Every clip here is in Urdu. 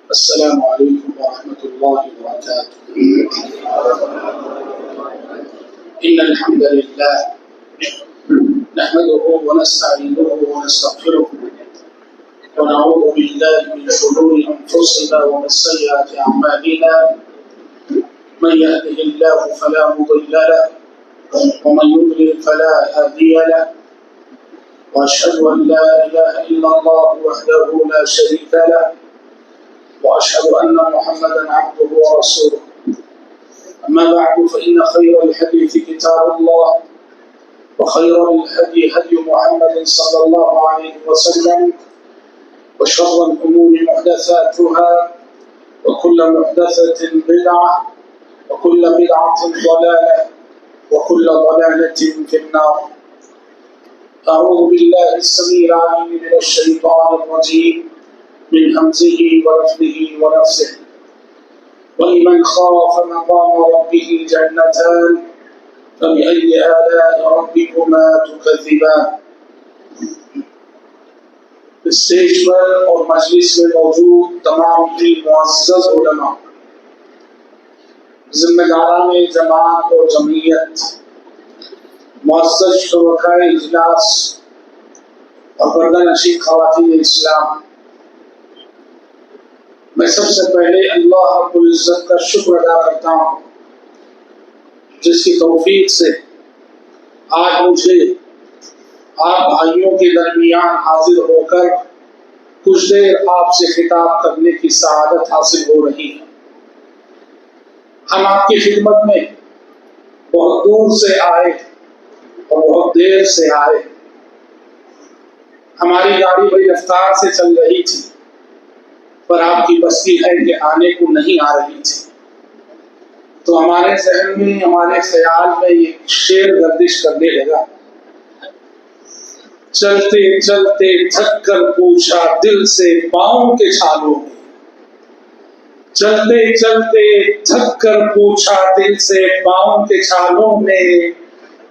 السلام علیکم ورحمۃ اللہ وبرکاتہ۔ ان الحمد للہ نحمده ونستعینه ونستغفره ونعوذ باللہ من شرور انفسنا ومن سیئات اعمالنا، من يهده الله فلا مضل له ومن يضلل فلا هادي له، واشهد ان لا اله الا الله وحده لا شريك له، وأشهد أن محمدا عبده ورسوله. أما بعد فإن خير الحديث كتاب الله، وخير الهدي هدي محمد صلى الله عليه وسلم، وشر الأمور محدثاتها، وكل محدثة بدعة، وكل بدعة ضلالة، وكل ضلالة في النار. أعوذ بالله السميع العليم من الشيطان الرجيم من همزه ونفخه ونفسه. ولمن خاف مقام ربه جنتان فبأي آلاء ربكما تكذبان. اسٹیج پر اور مجلس میں موجود تمام ہی معزز علماء، ذمہ داران جماعت اور جمعیت، معزز شرکائے اجلاس اور پردہ نشین خواتین اسلام، میں سب سے پہلے اللہ رب العزت کا شکر ادا کرتا ہوں جس کی توفیق سے آج مجھے آپ بھائیوں کے درمیان حاضر ہو کر کچھ دیر آپ سے خطاب کرنے کی سعادت حاصل ہو رہی ہے۔ ہم آپ کی خدمت میں بہت دور سے آئے اور بہت دیر سے آئے، ہماری گاڑی بڑی رفتار سے چل رہی تھی، پر آپ کی بستی ہے کہ آنے کو نہیں آ رہی تھی، تو ہمارے ذہن میں، ہمارے خیال میں یہ شعر گردش کرنے لگا: چلتے چلتے تھک کر پوچھا دل سے پاؤں کے چھالوں میں، چلتے چلتے تھک کر پوچھا دل سے پاؤں کے چھالوں میں،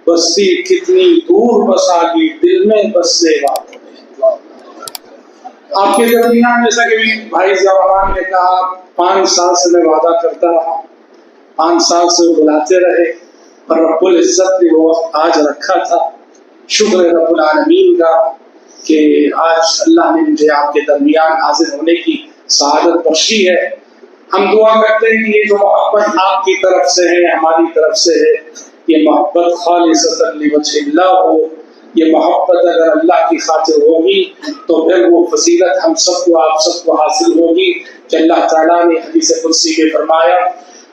بستی کتنی دور بسا گی دل میں بسنے والوں میں۔ آپ کے درمیان جیسا کہ بھائی ضیاء نے کہا، 5 سال سے میں وعدہ کرتا رہا، 5 سال سے وہ بلاتے رہے، اور رب العزت نے وہ وقت آج رکھا تھا۔ شکر رب العالمین کا کہ آج اللہ نے مجھے آپ کے درمیان حاضر ہونے کی سعادت بخشی ہے۔ ہم دعا کرتے ہیں کہ یہ جو محبت آپ کی طرف سے ہے، ہماری طرف سے ہے، یہ محبت خالصۃ لوجہ اللہ ہو۔ یہ محبت اگر اللہ کی خاطر ہوگی تو پھر وہ فضیلت ہم سب کو، آپ سب کو حاصل ہوگی کہ اللہ تعالیٰ نے حدیث قدسی میں فرمایا: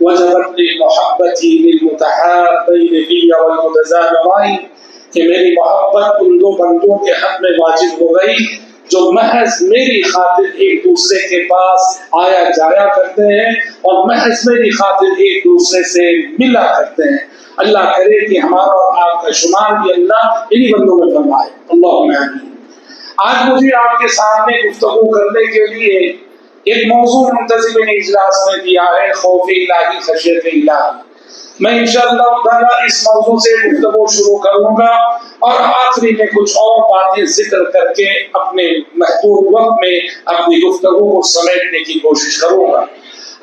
وجبت محبتی للمتحابین فی والمتزاورین، کہ میری محبت ان 2 بندوں کے حق میں واجب ہو گئی جو محض میری خاطر ایک دوسرے کے پاس آیا جایا کرتے ہیں اور محض میری خاطر ایک دوسرے سے ملا کرتے ہیں۔ اللہ کرے کہ ہمارا اور آپ کا شمار بھی اللہ انہی بندوں میں فرمائے، اللہم آمین۔ آج مجھے آپ کے سامنے گفتگو کرنے کے لیے ایک موضوع منتظم اجلاس میں دیا ہے: خوف الہی، خشیت الہی۔ میں انشاءاللہ تعالیٰ اس موضوع سے گفتگو شروع کروں گا اور آخری میں کچھ اور باتیں ذکر کر کے اپنے محدود وقت میں اپنی گفتگو کو سمیٹنے کی کوشش کروں گا۔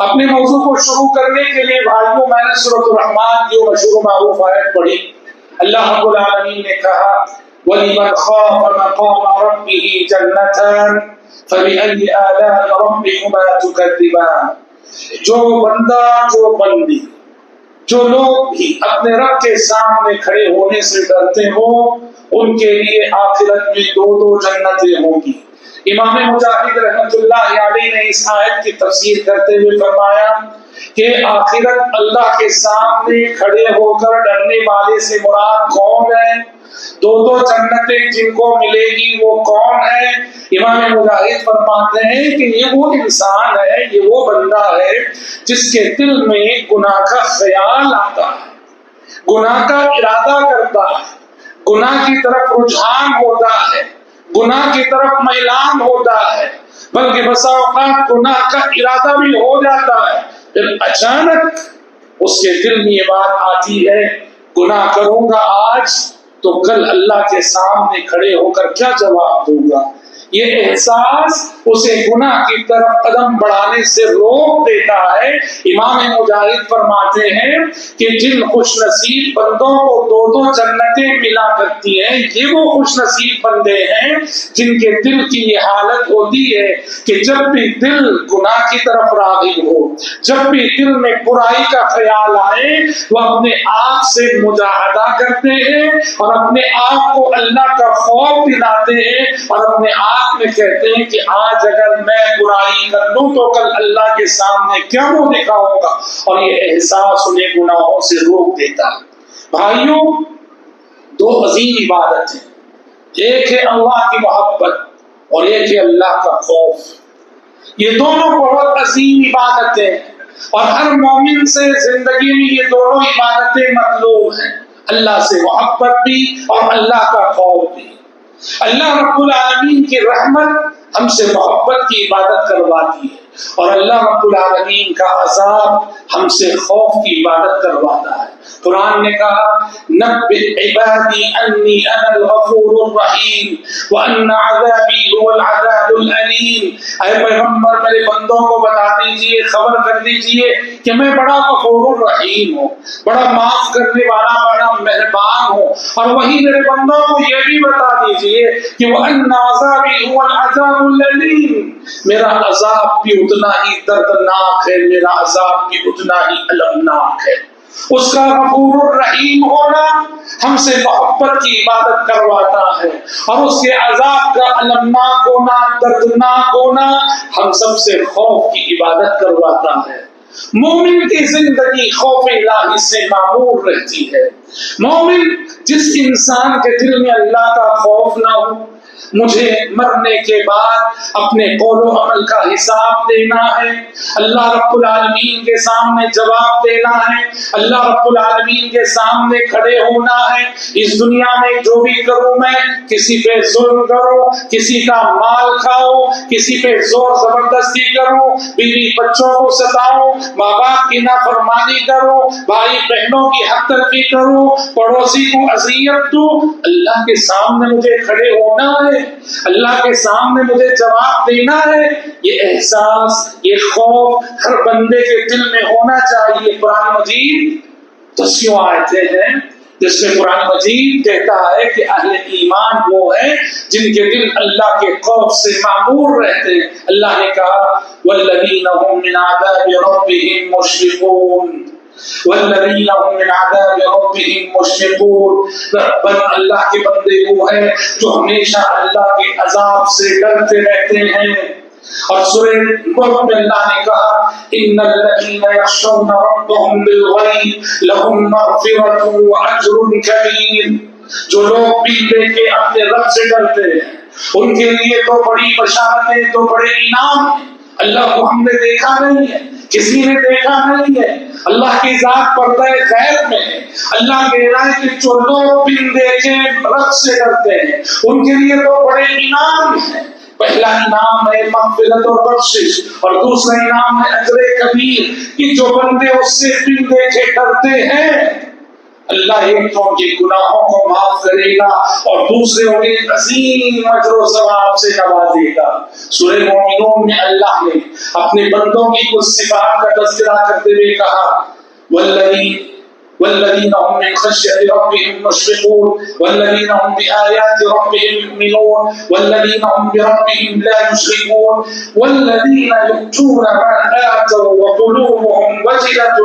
اپنے موضوع کو شروع کرنے کے لیے بھائیوں، میں نے سورۃ الرحمن کی مشہور معروف آیت پڑھی۔ اللہ رب العالمین نے کہا: وَلِمَنْ خَافَ مَقَامَ رَبِّهِ جَنَّتَانِ فَبِأَيِّ آلَاءِ رَبِّكُمَا تُكَذِّبَانِ۔ جو بندہ، جو بندی، جو لوگ بھی اپنے رب کے سامنے کھڑے ہونے سے ڈرتے ہوں، ان کے لیے آخرت میں 2 جنتیں ہوں گی۔ امام مجاہد رحمۃ اللہ علیہ نے اس آیت کی تفسیر کرتے ہوئے فرمایا کہ آخرت اللہ کے سامنے کھڑے ہو کر ڈرنے والے سے مراد کون ہے؟ 2 جنتیں جن کو ملے گی وہ کون ہے؟ امام مجاہد فرماتے ہیں کہ یہ وہ انسان ہے، یہ وہ بندہ ہے جس کے دل میں گناہ کا خیال آتا ہے، گناہ کا ارادہ کرتا ہے، گناہ کی طرف رجحان ہوتا ہے، گناہ کی طرف میلان ہوتا ہے، بلکہ بسا اوقات گناہ کا ارادہ بھی ہو جاتا ہے، پھر اچانک اس کے دل میں یہ بات آتی ہے: گناہ کروں گا آج تو کل اللہ کے سامنے کھڑے ہو کر کیا جواب دوں گا؟ یہ احساس اسے گناہ کی طرف قدم بڑھانے سے روک دیتا ہے۔ امام مجاہد فرماتے ہیں کہ جن خوش نصیب بندوں کو دو دو جنتیں ملا کرتی ہیں، یہ وہ خوش نصیب بندے ہیں جن کے دل کی یہ حالت ہوتی ہے کہ جب بھی دل گناہ کی طرف راغب ہو، جب بھی دل میں برائی کا خیال آئے، وہ اپنے آپ سے مجاہدہ کرتے ہیں اور اپنے آپ کو اللہ کا خوف دلاتے ہیں اور اپنے آپ میں کہتے ہیں کہ آج اگر میں برائی کر لوں تو کل اللہ کے سامنے کیا منہ دکھاؤں گا، اور یہ احساس انہیں گناہوں سے روک دیتا ہے۔ بھائیوں، دو عظیم عبادت ہیں، ایک ہے اللہ کی محبت اور ایک ہے اللہ کا خوف۔ یہ دونوں بہت عظیم عبادتیں ہیں اور ہر مومن سے زندگی میں یہ دونوں عبادتیں مطلوب ہیں، اللہ سے محبت بھی اور اللہ کا خوف بھی۔ اللہ رب العالمین کی رحمت ہم سے محبت کی عبادت کرواتی ہے اور اللہ رب العالمین کا عذاب ہم سے خوف کی عبادت کرواتا ہے۔ قرآن نے کہا نبئ عبادی انی انا الغفور الرحیم وان عذابی هو العذاب الالیم۔ اے پیغمبر میرے بندوں کو بتا دیجئے، خبر کر دیجئے کہ میں بڑا غفور الرحیم ہوں، بڑا معاف کرنے والا، بڑا مہربان ہوں، اور وہی میرے بندوں کو یہ بھی بتا دیجئے کہ وان عذابی هو العذاب الالیم، میرا عذاب بھی اتنا ہی دردناک ہے، میرا عذاب بھی اتنا ہی المناک ہے۔ اس کا غفور الرحیم ہونا ہم سے محبت کی عبادت کرواتا ہے اور اس کے عذاب کا المناک ہونا، دردناک ہونا ہم سب سے خوف کی عبادت کرواتا ہے۔ مومن کی زندگی خوف الہی سے معمور رہتی ہے۔ مومن جس انسان کے دل میں اللہ کا خوف نہ ہو، مجھے مرنے کے بعد اپنے قول و عمل کا حساب دینا ہے، اللہ رب العالمین کے سامنے جواب دینا ہے، اللہ رب العالمین کے سامنے کھڑے ہونا ہے۔ اس دنیا میں جو بھی کروں میں، کسی پہ ظلم کروں، کسی کا مال کھاؤ، کسی پہ زور زبردستی کروں، بیوی بچوں کو ستاؤں، ماں باپ کی نافرمانی کروں، بھائی بہنوں کی حق تلفی کروں، پڑوسی کو اذیت دوں، اللہ کے سامنے مجھے کھڑے ہونا ہے، اللہ کے سامنے مجھے جواب دینا ہے۔ یہ احساس، یہ خوف ہر بندے کے دل میں ہونا چاہیے۔ قرآن مجید 10 آیتیں ہیں جس میں قرآن مجید کہتا ہے کہ اہل ایمان وہ ہیں جن کے دل اللہ کے خوف سے معمور رہتے ہیں۔ اللہ نے کہا والذین هم من عذاب ربهم مشفقون، والذین هم من عذاب ربهم مشفقون، اللہ کے بندے وہ ہیں جو ہمیشہ اللہ کے عذاب سے ڈرتے رہتے ہیں۔ اور سورہ ملک میں اللہ نے کہا ان الذین یخشون ربهم بالغیب لهم مغفرۃ واجر کبیر، جو لوگ بھی لے کے اپنے رب سے ڈرتے ہیں ان کے لیے تو بڑی بشارتیں، تو بڑے انعام ہیں۔ اللہ کو ہم نے دیکھا نہیں ہے، کسی نے دیکھا نہیں ہے، اللہ کی ذات پردہ غیب میں ہے۔ اللہ کہہ رہا ہے کہ جو لوگ بن دیکھے رب سے ڈرتے ہیں ان کے لیے تو بڑے انعام ہیں۔ پہلا انعام ہے مغفرت اور بخشش، اور دوسرا انعام ہے اجر کبیر، کہ جو بندے اس سے بن دیکھے ڈرتے ہیں اللہ ایک تو ان کے گناہوں کو معاف کرے گا اور دوسرے انہیں عظیم اجر و ثواب سے نوازے گا۔ سورہ مومنون میں اللہ نے اپنے بندوں کی کچھ صفات کا تذکرہ کرتے ہوئے کہا والذین هم من خشیۃ ربهم مشفقون والذین هم بآیات ربهم یؤمنون والذین هم بربهم لا یشرکون والذین یؤتون ما آتوا وقلوبهم وجلة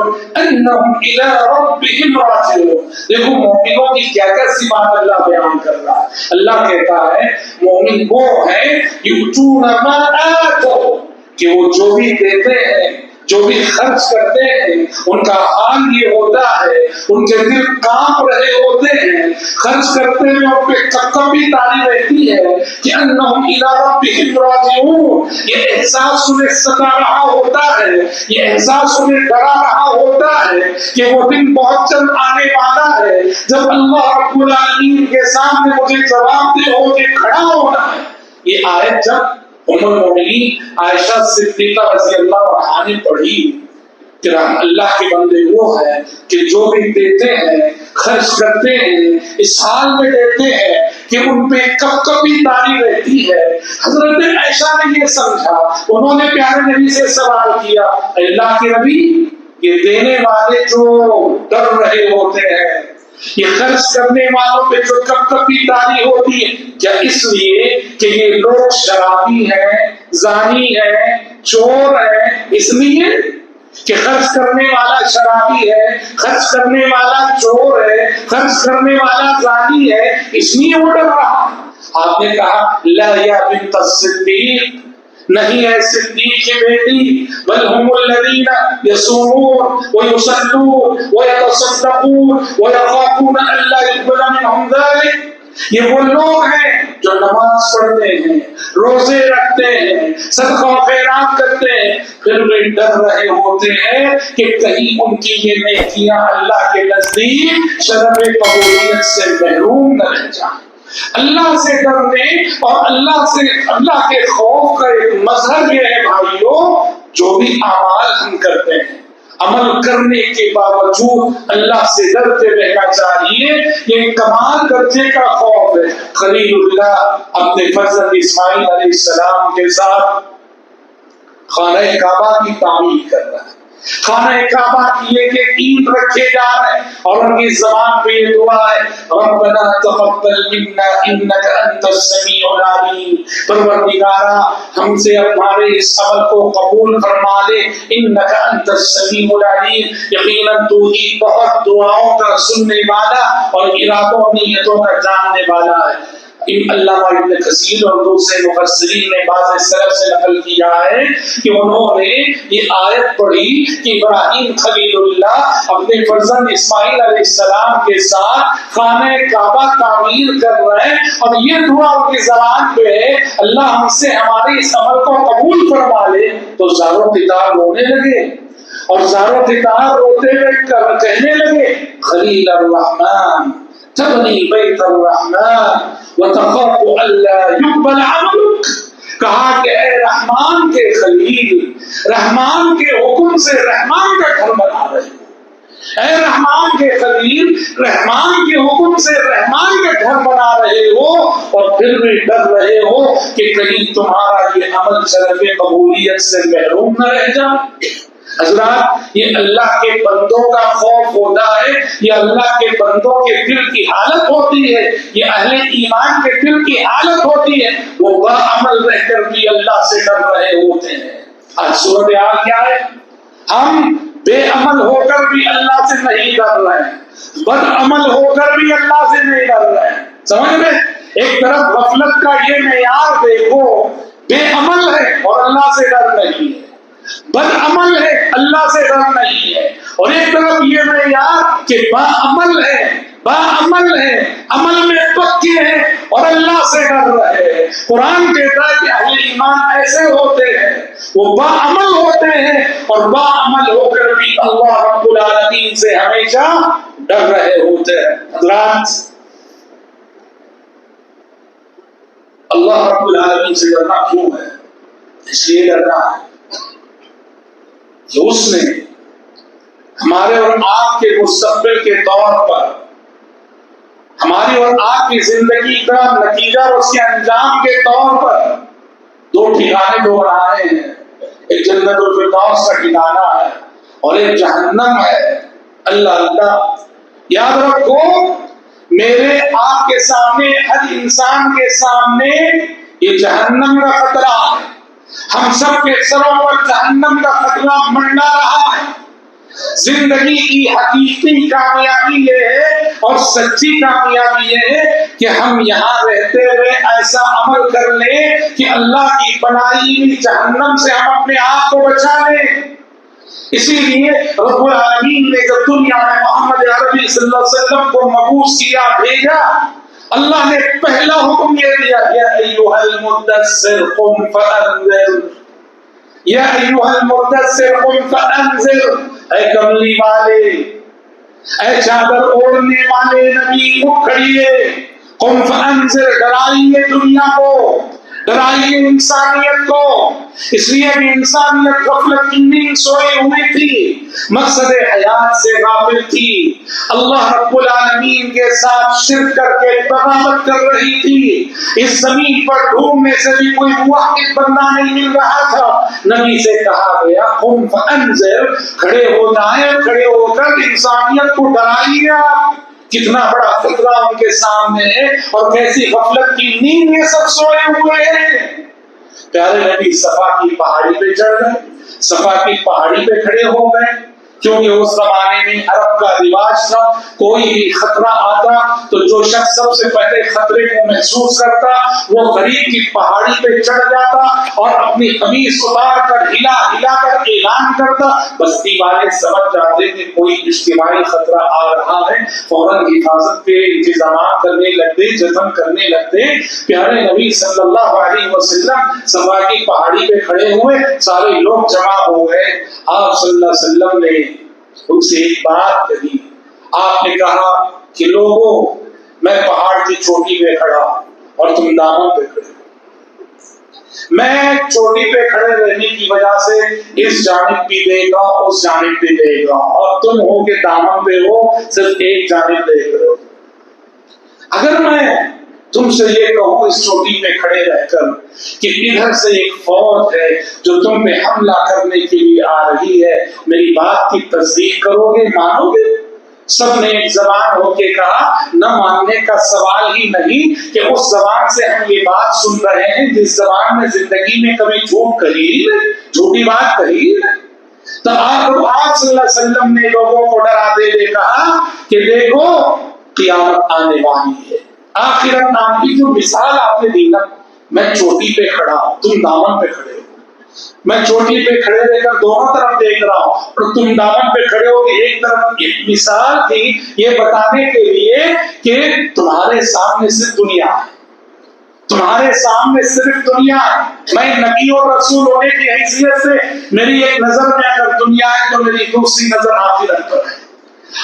انهم الی ربهم راجعون۔ دیکھو مومنوں کی کیا کیا صفات اللہ بیان کر رہا ہے۔ اللہ کہتا ہے مومن وہ ہیں یؤتون ما آتوا، کہ وہ جو بھی دیتے ہیں، جو بھی خرچ کرتے ہیں، ان کا حال یہ ہوتا ہے، ان کے دل کانپ رہے ہوتے ہیں، خرچ کرتے ہوئے ان پہ کپکپی تاری رہتی ہے کہ انہم الی ربہم راجعون۔ یہ احساس انہیں ستا رہا ہوتا ہے، یہ احساس انہیں ڈرا رہا ہوتا ہے کہ وہ دن بہت جلد آنے والا ہے جب اللہ رب العالمین کے سامنے مجھے جواب دہ ہو کے کھڑا ہونا ہے۔ یہ آیت جب ام المؤمنین عائشہ صدیقہ رضی اللہ عنہا نے پڑھی کہ اللہ کے بندے وہ ہیں کہ جو بھی دیتے ہیں، خرچ کرتے ہیں، اس حال میں دیتے ہیں کہ ان پہ کب کبھی تاری رہتی ہے۔ حضرت عائشہ نے یہ سمجھا، انہوں نے پیارے نبی سے سوال کیا، اللہ کے نبی یہ دینے والے جو ڈر رہے ہوتے ہیں، یہ خرچ کرنے والوں پہ جو کب کبھی تاری ہوتی ہے، کیا اس لیے کہ یہ لوگ شرابی ہیں، زانی ہیں، چور ہیں، اس لیے کہ خرچ کرنے والا شرابی ہے، خرچ کرنے والا چور ہے، خرچ کرنے والا زانی ہے، اس لیے وہ ڈر رہا؟ آپ نے کہا لا یا بنت الصدیق، نہیں ہے صدیق کی بیٹی، بل هم الذین یصومون ویصلون ویتصدقون ویخافون الا یقبل منهم ذلک، یہ وہ لوگ ہیں جو نماز پڑھتے ہیں، روزے رکھتے ہیں، صدقہ و خیرات کرتے ہیں، پھر بھی ڈر رہے ہوتے ہیں کہ کہیں ان کی یہ نیکیاں اللہ کے نزدیک شرف قبولیت سے محروم نہ رہ جائیں۔ اللہ سے ڈرنے اور اللہ کے خوف کا ایک مظہر یہ ہے بھائیوں، جو بھی اعمال ہم کرتے ہیں عمل کرنے کے باوجود اللہ سے ڈرتے رہنا چاہیے، یہ کمال درجے کا خوف ہے۔ خلیل اللہ اپنے فرزند اسماعیل علیہ السلام کے ساتھ خانہ کعبہ کی تعمیر کر رہا ہے، خانہ کعبہ کی ایک ایک اینٹ رکھے جا رہے ہیں، اور ان کی زبان پہ یہ دعا ہے، ربنا تقبل منا انک انت السمیع العلیم، پروردگارا ہم سے ہمارے اس عمل کو قبول فرما لے، انک انت السمیع العلیم، یقیناً تو ہی بہت دعاؤں کا سننے والا اور ارادوں نیتوں کا جاننے والا ہے۔ علامہ ابن کثیر اور دوسرے مفسرین نے بعض سلف سے نقل کیا ہے کہ انہوں نے یہ آیت پڑھی کہ ابراہیم خلیل اللہ اپنے فرزند اسماعیل علیہ السلام کے ساتھ خانہ کعبہ تعمیر کر رہے ہیں، اور یہ دعا ان کی زبان پہ ہے، اللہ ہم سے ہمارے اس عمل کو قبول فرما لے، تو زاروں قطار رونے لگے، اور زاروں قطار روتے ہوئے کہنے لگے خلیل الرحمن تبنی بیت الرحمن وتخاف الا يقبل عملك، کہا کہ اے رحمان کے خلیل، رحمان کے حکم سے رحمان کا گھر بنا رہے ہو، اے رحمان کے خلیل، رحمان کے حکم سے رحمان کا گھر بنا رہے ہو، اور پھر بھی ڈر رہے ہو کہ کہیں تمہارا یہ عمل شرف قبولیت سے محروم نہ رہ جائے۔ حضرات یہ اللہ کے بندوں کا خوف ہوتا ہے، یہ اللہ کے بندوں کے دل کی حالت ہوتی ہے، یہ اہل ایمان کے دل کی حالت ہوتی ہے، وہ باعمل رہ کر بھی اللہ سے ڈر رہے ہوتے ہیں۔ آج صورتحال کیا ہے؟ ہم بے عمل ہو کر بھی اللہ سے نہیں ڈر رہے ہیں، بد عمل ہو کر بھی اللہ سے نہیں ڈر رہے ہیں، سمجھ میں؟ ایک طرف غفلت کا یہ معیار دیکھو، بے عمل ہے اور اللہ سے ڈر نہیں ہے، بد عمل ہے اللہ سے ڈر نہیں ہے، اور ایک طرف یہ معیار کہ باعمل ہے، باعمل ہے، عمل میں پکے ہیں اور اللہ سے ڈر رہے ہیں۔ قرآن کہتا ہے کہ اہل ایمان ایسے ہوتے ہیں، وہ باعمل ہوتے ہیں اور باعمل ہو کر بھی اللہ رب العالمین سے ہمیشہ ڈر رہے ہوتے ہیں۔ حضرات اللہ رب العالمین سے ڈرنا کیوں ہے؟ اس لیے ڈرنا ہے کہ اس نے ہمارے اور آپ کے مستقبل کے طور پر ہماری اور آپ کی زندگی کا نتیجہ اور اس کے انجام کے طور پر دو ٹھکانے کو بنائے ہیں، ایک جنت الفردوس کا ٹھکانہ ہے اور ایک جہنم ہے۔ اللہ یاد رکھو، میرے آپ کے سامنے، ہر انسان کے سامنے یہ جہنم کا خطرہ ہے، ہم سب کے سروں پر جہنم کا خطرہ منڈا رہا ہے۔ زندگی کی حقیقی کامیابی یہ ہے اور سچی کامیابی یہ ہے کہ ہم یہاں رہتے ہوئے ایسا عمل کر لیں کہ اللہ کی بنائی ہوئی جہنم سے ہم اپنے آپ کو بچا لیں۔ اسی لیے رب العالمین نے جب دنیا میں محمد عربی صلی اللہ علیہ وسلم کو مبعوث کیا، بھیجا، اللہ نے پہلا حکم یہ دیا، یا ایھا المدثر قم فانذر، یا ایھا المدثر قم فانذر، اے کملی والے، اے چادر اوڑھنے والے نبی، اٹھ کھڑیے، قم فانذر، ڈرائیے دنیا کو، ڈرائیے انسانیت کو، اس لیے کہ انسانیت غفلت کی نیند سوئی ہوئی تھی، مقصد حیات سے غافل تھی، اللہ رب العالمین کے ساتھ شرک کر کے بغاوت کر رہی تھی، اس زمین پر ڈھونڈنے سے بھی کوئی موحد بندہ نہیں مل رہا تھا۔ نبی سے کہا گیا قم فانذر، کھڑے ہو جائیں، کھڑے ہو کر انسانیت کو ڈرائیے آپ۔ کتنا بڑا خطرہ ان کے سامنے ہے اور کیسی غفلت کی نیند یہ سب سوئے ہوئے ہیں۔ پیارے نبی صفا کی پہاڑی پہ چڑھ گئے، صفا کی پہاڑی پہ کھڑے ہو گئے، کیونکہ اس زمانے میں عرب کا رواج تھا کوئی بھی خطرہ آتا تو جو شخص سب سے پہلے خطرے کو محسوس کرتا وہ قریب کی پہاڑی پہ چڑھ جاتا اور اپنی قمیص اتار کر ہلا ہلا کر اعلان کرتا۔ بستی والے سمجھ جاتے کہ کوئی اجتماعی خطرہ آ رہا ہے، فوراً حفاظت کے انتظامات کرنے لگتے، جتن کرنے لگتے۔ پیارے نبی صلی اللہ علیہ وسلم صفا کی پہاڑی پہ کھڑے ہوئے، سارے لوگ جمع ہو گئے۔ آپ صلی اللہ علیہ وسلم نے ان سے ایک بات کہی، آپ نے کہا کہ لوگوں میں پہاڑ کی چوٹی پہ کھڑا اور تم دامن پہ کھڑے، میں چوٹی پہ کھڑے رہنے کی وجہ سے اس جانب بھی دے گا اس جانب بھی دے گا، اور تم ہو کے دامن پہ ہو صرف ایک جانب دیکھ رہے ہو۔ اگر میں تم سے یہ کہوں اس چوٹی پہ کھڑے رہ کر کہ ادھر سے ایک فوج ہے جو تم پہ حملہ کرنے کے لیے آ رہی ہے، میری بات کی تصدیق کرو گے، مانو گے؟ سب نے ایک زبان ہو کے کہا، نہ ماننے کا سوال ہی نہیں کہ اس زبان سے ہم یہ بات سن رہے ہیں جس زبان میں زندگی میں کبھی جھوٹ کہی ہی نہیں، جھوٹی بات کہی ہی نہیں۔ تو آپ صلی اللہ علیہ وسلم نے لوگوں کو ڈراتے ہوئے کہا کہ دیکھو قیامت آنے والی ہے، آخرت نام کی جو مثال آپ نے دی نا، میں چوٹی پہ کھڑا ہوں، تم دامن پہ کھڑے ہو، میں چوٹی پہ کھڑے رہ کر دونوں طرف دیکھ رہا ہوں اور تم دامن پہ کھڑے ہو کہ ایک طرف ایک مثال تھی یہ بتانے کے لیے کہ تمہارے سامنے صرف دنیا ہے، تمہارے سامنے صرف دنیا ہے۔ میں نبی اور رسول ہونے کی حیثیت سے میری ایک نظر میں اگر دنیا ہے تو میری دوسری نظر آخرت پر ہے۔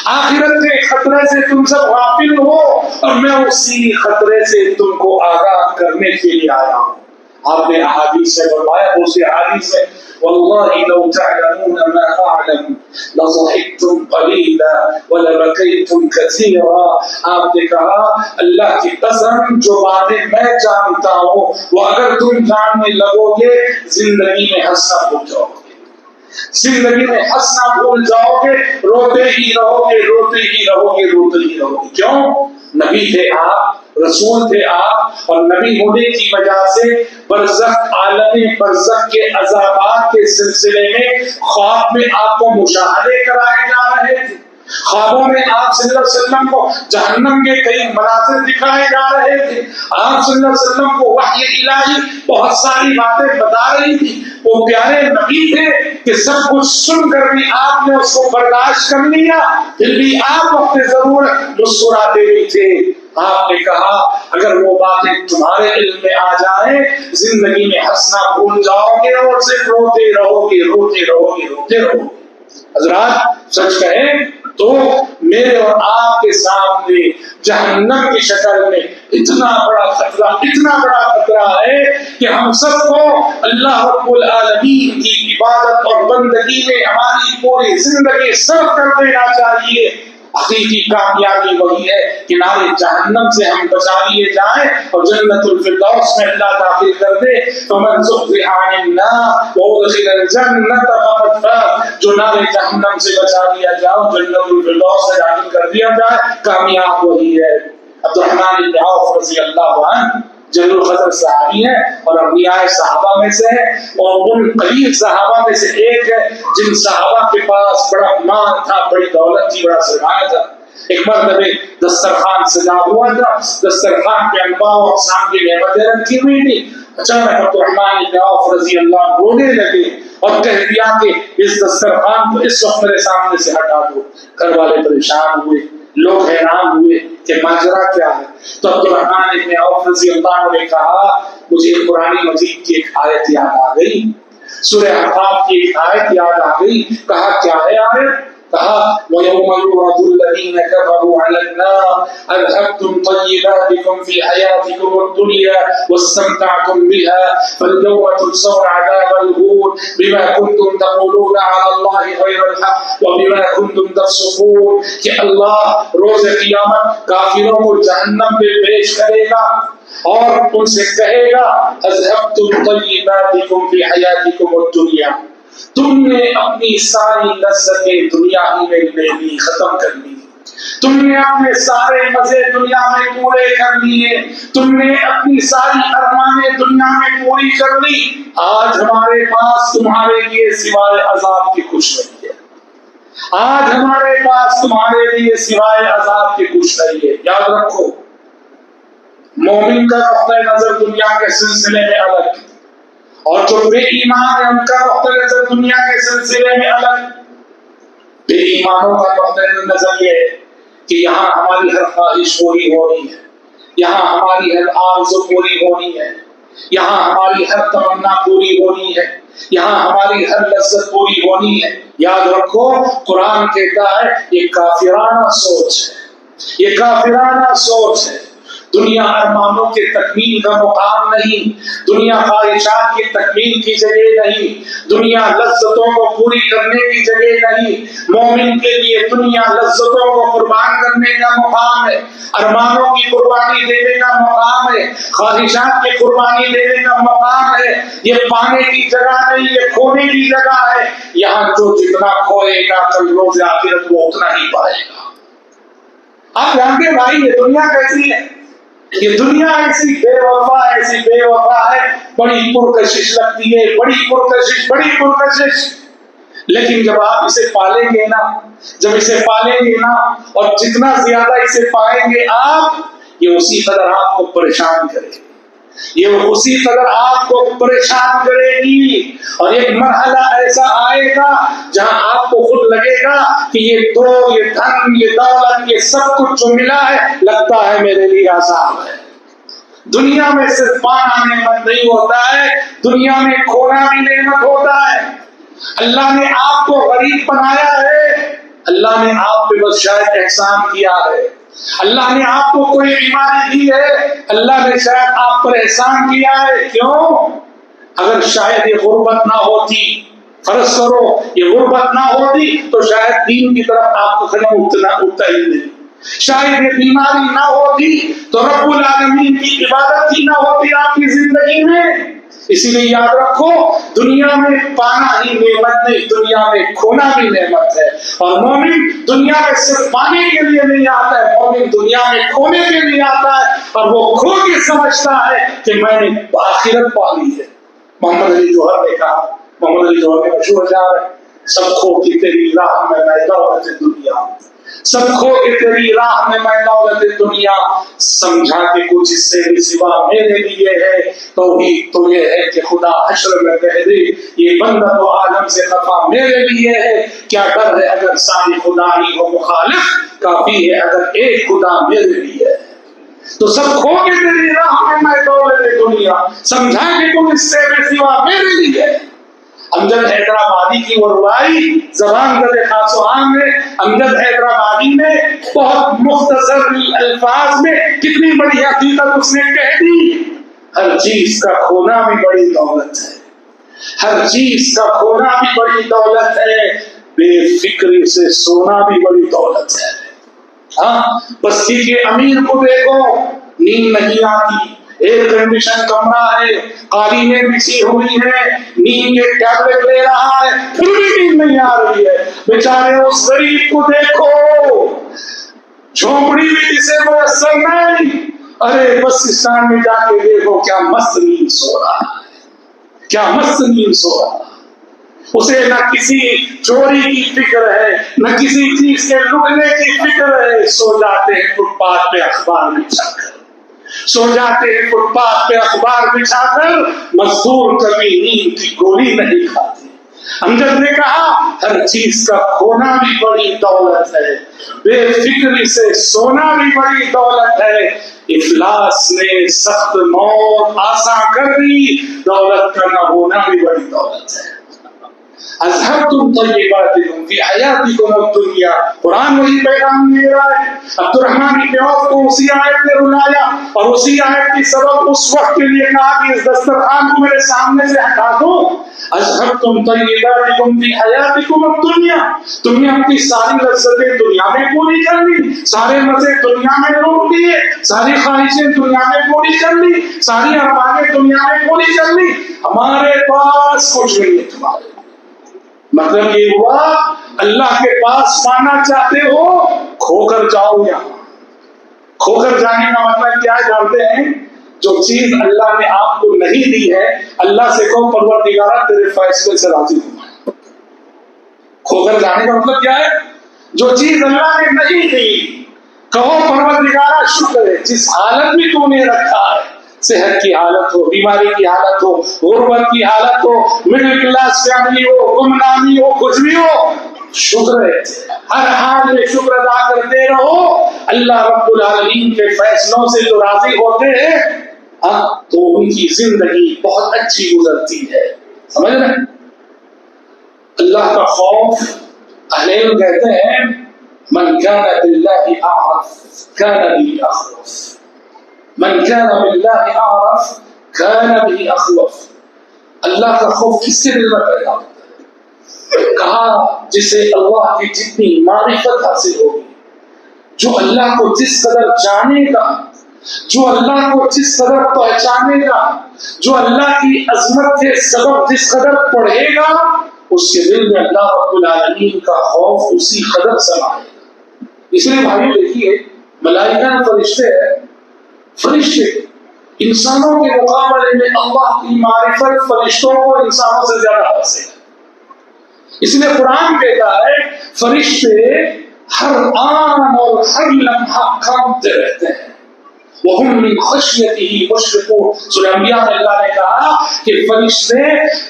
آخرت کے خطرے سے تم سب غافل ہو اور میں اسی خطرے سے تم کو آگاہ کرنے کے لیے آیا ہوں۔ آپ نے احادیث سے فرمایا، دوسری حدیث ہے واللہ لو تعلمون ما اعلم لضحكتم قليلا ولبكيتم كثيرا۔ آپ نے کہا اللہ کی قسم جو باتیں میں جانتا ہوں وہ اگر تم جاننے لگو گے زندگی میں ہنسنا بھول جاؤ گے، زندگی میں ہنسنا بھول جاؤ گے، روتے ہی رہو گے، روتے ہی رہو گے، روتے ہی رہو گے۔ کیوں؟ نبی تھے آپ، رسول تھے آپ، اور نبی ہونے کی وجہ سے برزخ عالم برزخ کے عذابات کے سلسلے میں خواب میں آپ کو مشاہدے کرائے جا رہے تھے، خوابوں میں آپ صلی اللہ علیہ وسلم کو جہنم کے کئی مناظر دکھائے جا رہے تھے، آپ صلی اللہ علیہ وسلم کو وحی الہی بہت ساری باتیں بتا رہی تھی۔ وہ پیارے نبی تھے کہ سب کچھ سن کر بھی آپ نے اس کو برداشت کر لیا، پھر بھی آپ وقت ضرورت مسکراتے بھی تھے۔ آپ نے کہا اگر وہ باتیں تمہارے علم میں آ جائیں زندگی میں ہنسنا بھول جاؤ گے اور صرف روتے رہو گے، روتے رہو گے، روتے رہو گے۔ حضرات سچ کہیں تو میرے اور آپ کے سامنے جہنم کی شکل میں اتنا بڑا خطرہ ہے کہ ہم سب کو اللہ رب العالمین کی عبادت اور بندگی میں ہماری پوری زندگی صرف کر دینا چاہیے۔ حقیقی کامیابی وہی ہے کہ نارے جہنم سے ہم بچا لیے جائیں اور جنت الفردوس میں اللہ داخل کر دے۔ فمن زحزح عن النار وادخل الجنة فقد فاز، جو نارے جہنم سے بچا لیا جائے، جنت الفردوس میں داخل کر دیا جائے، کامیاب وہی ہے۔ عبد الرحمن بن عوف رضی اللہ عنہ جلیل القدر صحابی ہیں اور انبیاء صحابہ میں سے ہیں، اور ان قلیل صحابہ میں سے ایک ہے جن صحابہ کے پاس بڑا مال تھا، بڑی دولت تھی، بڑا سرمایہ تھا۔ ایک مرتبہ دسترخوان سجا ہوا تھا، دسترخوان پہ انواع و اقسام کی نعمتیں رکھی ہوئی تھی۔ اچانک عبد الرحمن بن عوف رضی اللہ عنہ رونے لگے اور کہہ دیا کہ اس دسترخوان کو اس وقت میرے سامنے سے ہٹا دو۔ گھر والے پریشان ہوئے، لوگ حیران ہوئے کہ ماجرا کیا ہے۔ تو عبد الرحمن بن عوف رضی اللہ عنہ نے کہا مجھے قرآن مجید کی ایک آیت یاد آ گئی، سورہ احقاف کی ایک آیت یاد آ گئی۔ کہا کیا ہے آیت؟ کہا وَيَوْمَ يُعْرَضُ الَّذِينَ كَفَرُوا عَلَى النَّارِ أَذْهَبْتُمْ طَيِّبَاتِكُمْ فِي حَيَاتِكُمُ الدُّنْيَا وَاسْتَمْتَعْتُمْ بِهَا فَالْيَوْمَ تُجْزَوْنَ عَذَابَ الْهُونِ بِمَا كُنْتُمْ تَقُولُونَ عَلَى اللَّهِ غَيْرَ الْحَقِّ وَبِمَا كُنْتُمْ تَفْسُقُونَ کہ اللہ روز قیامت کافروں کو جہنم میں پیش کرے گا اور ان سے کہے گا اذهبتم طیباتکم فی حیاتکم الدنیا، تم نے اپنی ساری لذتیں دنیا ہی میں لے لی، ختم کر لی، تم نے اپنے سارے مزے دنیا میں پورے کر لیے، تم نے اپنی ساری ارمانیں دنیا میں پوری کر لی، آج ہمارے پاس تمہارے لیے سوائے عذاب کے کچھ نہیں ہے، آج ہمارے پاس تمہارے لیے سوائے عذاب کے کچھ نہیں ہے۔ یاد رکھو مومن کا نقطۂ نظر دنیا کے سلسلے میں الگ اور جو بے ایمان ہے ان کا نقطۂ نظر دنیا کے سلسلے میں الگ۔ بے ایمانوں کا نقطۂ نظر یہ ہے کہ یہاں ہماری ہر خواہش پوری ہونی ہے، یہاں ہماری ہر آرزو پوری ہونی ہے، یہاں ہماری ہر تمنا پوری ہونی ہے، یہاں ہماری ہر لذت پوری ہونی ہے۔ یاد رکھو قرآن کہتا ہے یہ کافرانہ سوچ ہے، یہ کافرانہ سوچ ہے۔ دنیا ارمانوں کے تکمیل کا مقام نہیں، دنیا خواہشات کی تکمیل کی جگہ نہیں، دنیا لذتوں کو پوری کرنے کی جگہ نہیں۔ مومن کے لیے دنیا لذتوں کو قربان کرنے کا مقام ہے، ارمانوں کی قربانی دینے کا مقام ہے، خواہشات کی قربانی دینے کا مقام ہے۔ یہ پانے کی جگہ نہیں، یہ کھونے کی جگہ ہے۔ یہاں جو جتنا کھوئے گا کل روز آخرت وہ اتنا ہی پائے گا۔ آپ جانتے بھائی یہ دنیا کیسی ہے؟ یہ دنیا ایسی بے وفا ہے، بڑی پرکشش لگتی ہے، بڑی پرکشش، لیکن جب آپ اسے پالیں گے نا، اور جتنا زیادہ اسے پائیں گے آپ، یہ اسی قدر آپ کو پریشان کرے گی، یہ اسی قدر آپ کو پریشان کرے گی، اور ایک مرحلہ ایسا آئے گا جہاں آپ کو خود لگے گا کہ یہ دھن، یہ دولت، یہ سب کچھ جو ملا ہے لگتا ہے میرے لیے عذاب ہے۔ دنیا میں صرف پانا نعمت نہیں ہوتا ہے، دنیا میں کھونا بھی نعمت ہوتا ہے۔ اللہ نے آپ کو غریب بنایا ہے، اللہ نے آپ پہ بس شاید احسان کیا ہے، اللہ نے آپ کو کوئی بیماری دی ہے، اللہ نے شاید آپ پر احسان کیا ہے۔ کیوں؟ اگر شاید یہ غربت نہ ہوتی، فرض کرو یہ غربت نہ ہوتی تو شاید دین کی طرف آپ کو قدم اٹھتا ہی نہیں، شاید یہ بیماری نہ ہوتی تو رب العالمین کی عبادت ہی نہ ہوتی آپ کی زندگی میں۔ اسی لیے یاد رکھو دنیا میں پانا ہی نعمت نہیں، دنیا میں کھونا بھی نعمت ہے، اور مومن دنیا میں صرف پانے کے لیے نہیں آتا ہے، مومن دنیا میں کھونے کے لیے آتا ہے، اور وہ کھو کے سمجھتا ہے کہ میں نے آخرت پالی ہے۔ محمد علی جوہر نے کہا، محمد علی جوہر کے مشہور اشعار ہے، سب کھو کے تیری راہ میں میں دولت دنیا، سب کھو کے تیری راہ میں میں دولت دنیا، سمجھا کہ کچھ اس سے بھی سوا میرے لیے ہے، توحید تو یہ ہے کہ خدا حشر میں کہہ دے یہ بندہ تو عالم سے خفا میرے لیے ہے، کیا ڈر ہے اگر ساری خدا ہی ہو مخالف، کافی ہے اگر ایک خدا میرے لیے ہے۔ تو سب کھو کے تیری راہ میں دولت دنیا، سمجھا کہ تم اس سے بھی سوا میرے لیے ہے۔ امجد حیدرآبادی کی وہ ربائی زبان زد خاص و عام میں امجد حیدرآبادی نے بہت مختصر الفاظ میں کتنی بڑی حقیقت اس نے کہہ دی۔ ہر چیز کا کھونا بھی بڑی دولت ہے، ہر چیز کا کھونا بھی بڑی دولت ہے، بے فکری سے سونا بھی بڑی دولت ہے۔ ہاں بستی کے امیر کو دیکھو، نیند نہیں آتی، ایئر کنڈیشن کمرہ ہے، قالینیں بچھی ہوئی ہے، نیند کے ٹیبلٹ لے رہا ہے، پھر بھی نیند نہیں آ رہی ہے۔ بیچارے اس غریب کو دیکھو، جھونپڑی بھی جسے میسر نہیں، ارے بس اسٹان میں جا کے دیکھو کیا مست نیند سو رہا ہے، کیا مست نیند سو رہا ہے۔ اسے نہ کسی چوری کی فکر ہے، نہ کسی چیز کے لٹنے کی فکر ہے، سو جاتے ہیں فٹ پاتھ پہ اخبار بچھا کر، سو جاتے ہیں فٹ پاتھ پہ اخبار بچھا کر، مزدور کبھی نیند کی گولی نہیں کھاتے۔ امجد نے کہا ہر چیز کا کھونا بھی بڑی دولت ہے، بے فکری سے سونا بھی بڑی دولت ہے، افلاس نے سخت موت آسان کر دی، دولت کا نہ ہونا بھی بڑی دولت ہے۔ اذهبتم طیباتکم فی حیاتکم الدنیا. قرآن وہی پیغام دے رہا ہے. عبد الرحمن بن عوف کو اسی آیت نے رلایا اور اسی آیت کی سبب اس وقت کے لیے کہا کہ اس دسترخوان کو میرے سامنے سے ہٹا دو. اذهبتم طیباتکم فی حیاتکم الدنیا. تم نے اپنی ساری لذتیں دنیا میں پوری کر لی, سارے مزے دنیا میں لوٹ لیے, ساری خواہشیں دنیا میں پوری کر لی, ساری ارمانیں دنیا میں پوری کر لی, ہمارے پاس کچھ نہیں ہے تمہارے. مطلب یہ ہوا اللہ کے پاس پانا چاہتے ہو کھو کر جاؤ. یہاں کھو کر جانے کا مطلب کیا جانتے ہیں؟ جو چیز اللہ نے آپ کو نہیں دی ہے اللہ سے کہو پروردگارا تیرے فیصلے سے راضی ہوں. کھو کر جانے کا مطلب کیا ہے؟ جو چیز اللہ نے نہیں دی کہو پروردگارا شکر ہے جس حالت میں تو نے رکھا ہے, صحت کی حالت ہو, بیماری کی حالت ہو, غربت کی حالت ہو, مڈل کلاس فیملی ہو, گمنامی ہو, کچھ بھی ہو, شکر ہے. ہر حال میں شکر ادا کرتے رہو. اللہ رب العالمین کے فیصلوں سے جو راضی ہوتے ہیں تو ان کی زندگی بہت اچھی گزرتی ہے. سمجھ رہے؟ اللہ کا خوف, اہل علم کہتے ہیں من کان باللہ اعرف کان به اخوف, من کان باللہ اعرف کان به اخوف. اللہ کا خوف کس کے دل میں پیدا ہوتا ہے؟ کہا جسے اللہ کی جتنی معرفت حاصل ہوگی, جو اللہ کو جس قدر جانے گا, جو اللہ کو جس قدر پہچانے گا, جو اللہ کی عظمت کے سبب جس قدر پڑھے گا, اس کے دل میں اللہ رب العالمین کا خوف اسی قدر سمائے گا. اس لیے بھائی دیکھیے ملائکہ فرشتے ہیں, فرشتے انسانوں کے مقابلے میں اللہ کی معرفت فرشتوں کو انسانوں سے زیادہ حاصل ہے. اس لیے قرآن کہتا ہے فرشتے ہر آن اور ہر لمحہ کانپتے رہتے ہیں. وَهُمْ مِنْ خَشْيَتِهِ مُشْفِقُونَ. سورہ انبیاء میں اللہ نے کہا کہ فرشتے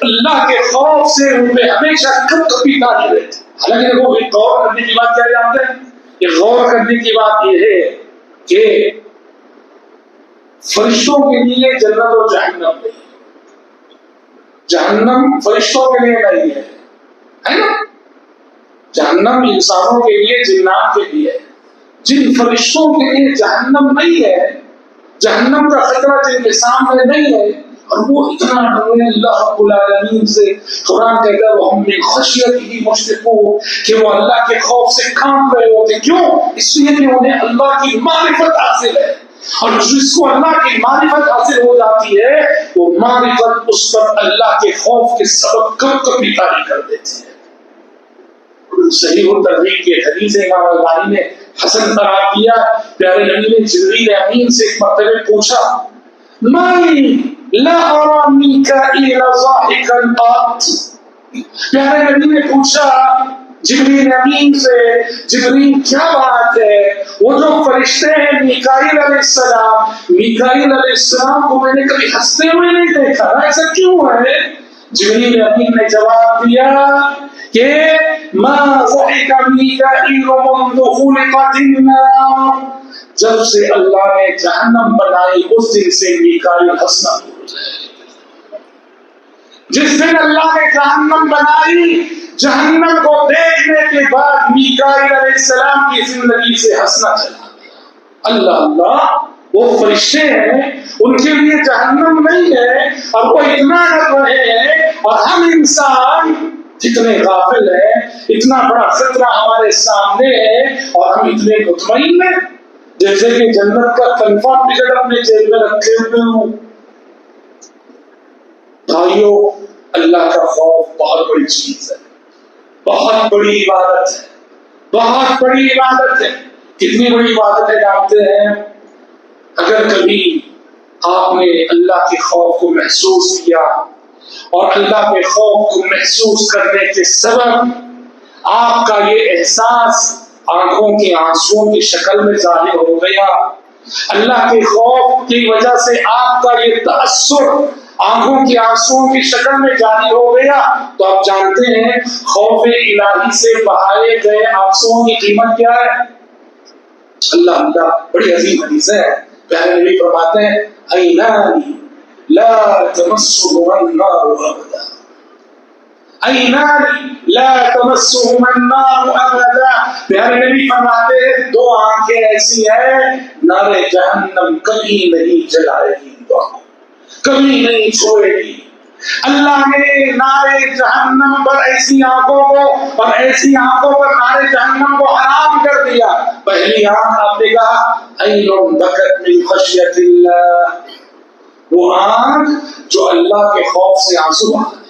اللہ کے خوف سے ان پہ ہمیشہ کپی تاری رہتے. حالانکہ دیکھو ایک غور کرنے کی بات کیا جانتے ہیں؟ یہ غور کرنے کی بات یہ ہے کہ فرشتوں کے لیے جنت اور جہنم نہیں. جہنم فرشتوں کے لیے نہیں ہے نا. جہنم انسانوں کے لیے, جنات کے لیے. جن فرشتوں کے لیے جہنم نہیں ہے, جہنم کا خطرہ جن کے سامنے نہیں ہے, اور وہ اتنا ڈرے اللہ رب العالمین سے. قرآن کہتا ہے وہ من خشیتہ مشفقون, کہ وہ اللہ کے خوف سے کانپ رہے ہوتے. کیوں؟ اس لیے کہ انہیں اللہ کی معرفت حاصل ہے, اور جس کو اللہ کی معرفت حاصل ہو جاتی ہے وہ معرفت اس پر اللہ کے خوف کے سبب کب کبھی طاری کر دیتی ہے. صحیح الترغیب کی حدیث امام البانی نے حسن قرار دیا. پیارے نبی نے جبریل امین سے ایک مرتبہ پوچھا میں لا ارى میکائیل ضاحکا قط. پیارے نبی نے پوچھا جبریل امین سے, جبریل کیا بات ہے, وہ جو فرشتے ہیں میکائیل علیہ السلام, میکائیل علیہ السلام کو میں نے کبھی ہنستے ہوئے نہیں دیکھا, ایسا کیوں ہے؟ جبریل امین نے جواب دیا کہ ما ضحک میکائیل منذ خلقت النار. جب سے اللہ نے جہنم بنائی اس دن سے میکائیل ہنسنا بھول گئے. جس دن اللہ نے جہنم بنائی, جہنم کو دیکھنے کے بعد میکائیل علیہ السلام کی زندگی سے ہنسنا چلا گیا. اللہ اللہ, وہ فرشتے ہیں, ان کے لیے جہنم نہیں ہے, اور وہ اتنا ڈر رہے ہیں, اور ہم انسان اتنے غافل ہیں, اتنا بڑا خطرہ ہمارے سامنے ہے, اور ہم اتنے مطمئن ہیں جیسے کہ جنت کا کنفرم ٹکٹ اپنے جیب میں رکھے ہوئے ہوں. بھائیو, اللہ کا خوف بہت بڑی چیز ہے, بہت بڑی عبادت ہے, بہت بڑی عبادت ہے. کتنی بڑی عبادت ہے جانتے ہیں؟ اگر کبھی آپ نے اللہ کے خوف کو محسوس کیا, اور اللہ کے خوف کو محسوس کرنے کے سبب آپ کا یہ احساس آنکھوں کے آنسوؤں کی شکل میں ظاہر ہو گیا, اللہ کے خوف کی وجہ سے آپ کا یہ تأثر آنکھوں کے آنسوؤں کی شکل میں جاری ہو گیا, تو آپ جانتے ہیں خوف الہی سے بہائے گئے آنسوؤں کی قیمت کیا ہے؟ اللہ اللہ, بڑی عظیم حدیث ہے. پیارے نبی فرماتے ہیں عینانی لا تمسهما النار ابدا. عینان لا تمسہما النار ابدا، پیارے نبی فرماتے ہیں دو آنکھیں ایسی ہیں نار جہنم کبھی نہیں جلائے گی، کبھی نہیں چھوڑے گی۔ اللہ نے نار جہنم پر ایسی آنکھوں کو اور ایسی آنکھوں پر نار جہنم کو حرام کر دیا۔ پہلی آنکھ آپ نے کہا عین بکت من خشیت اللہ، وہ آنکھ جو اللہ کے خوف سے آنسو آ گئے،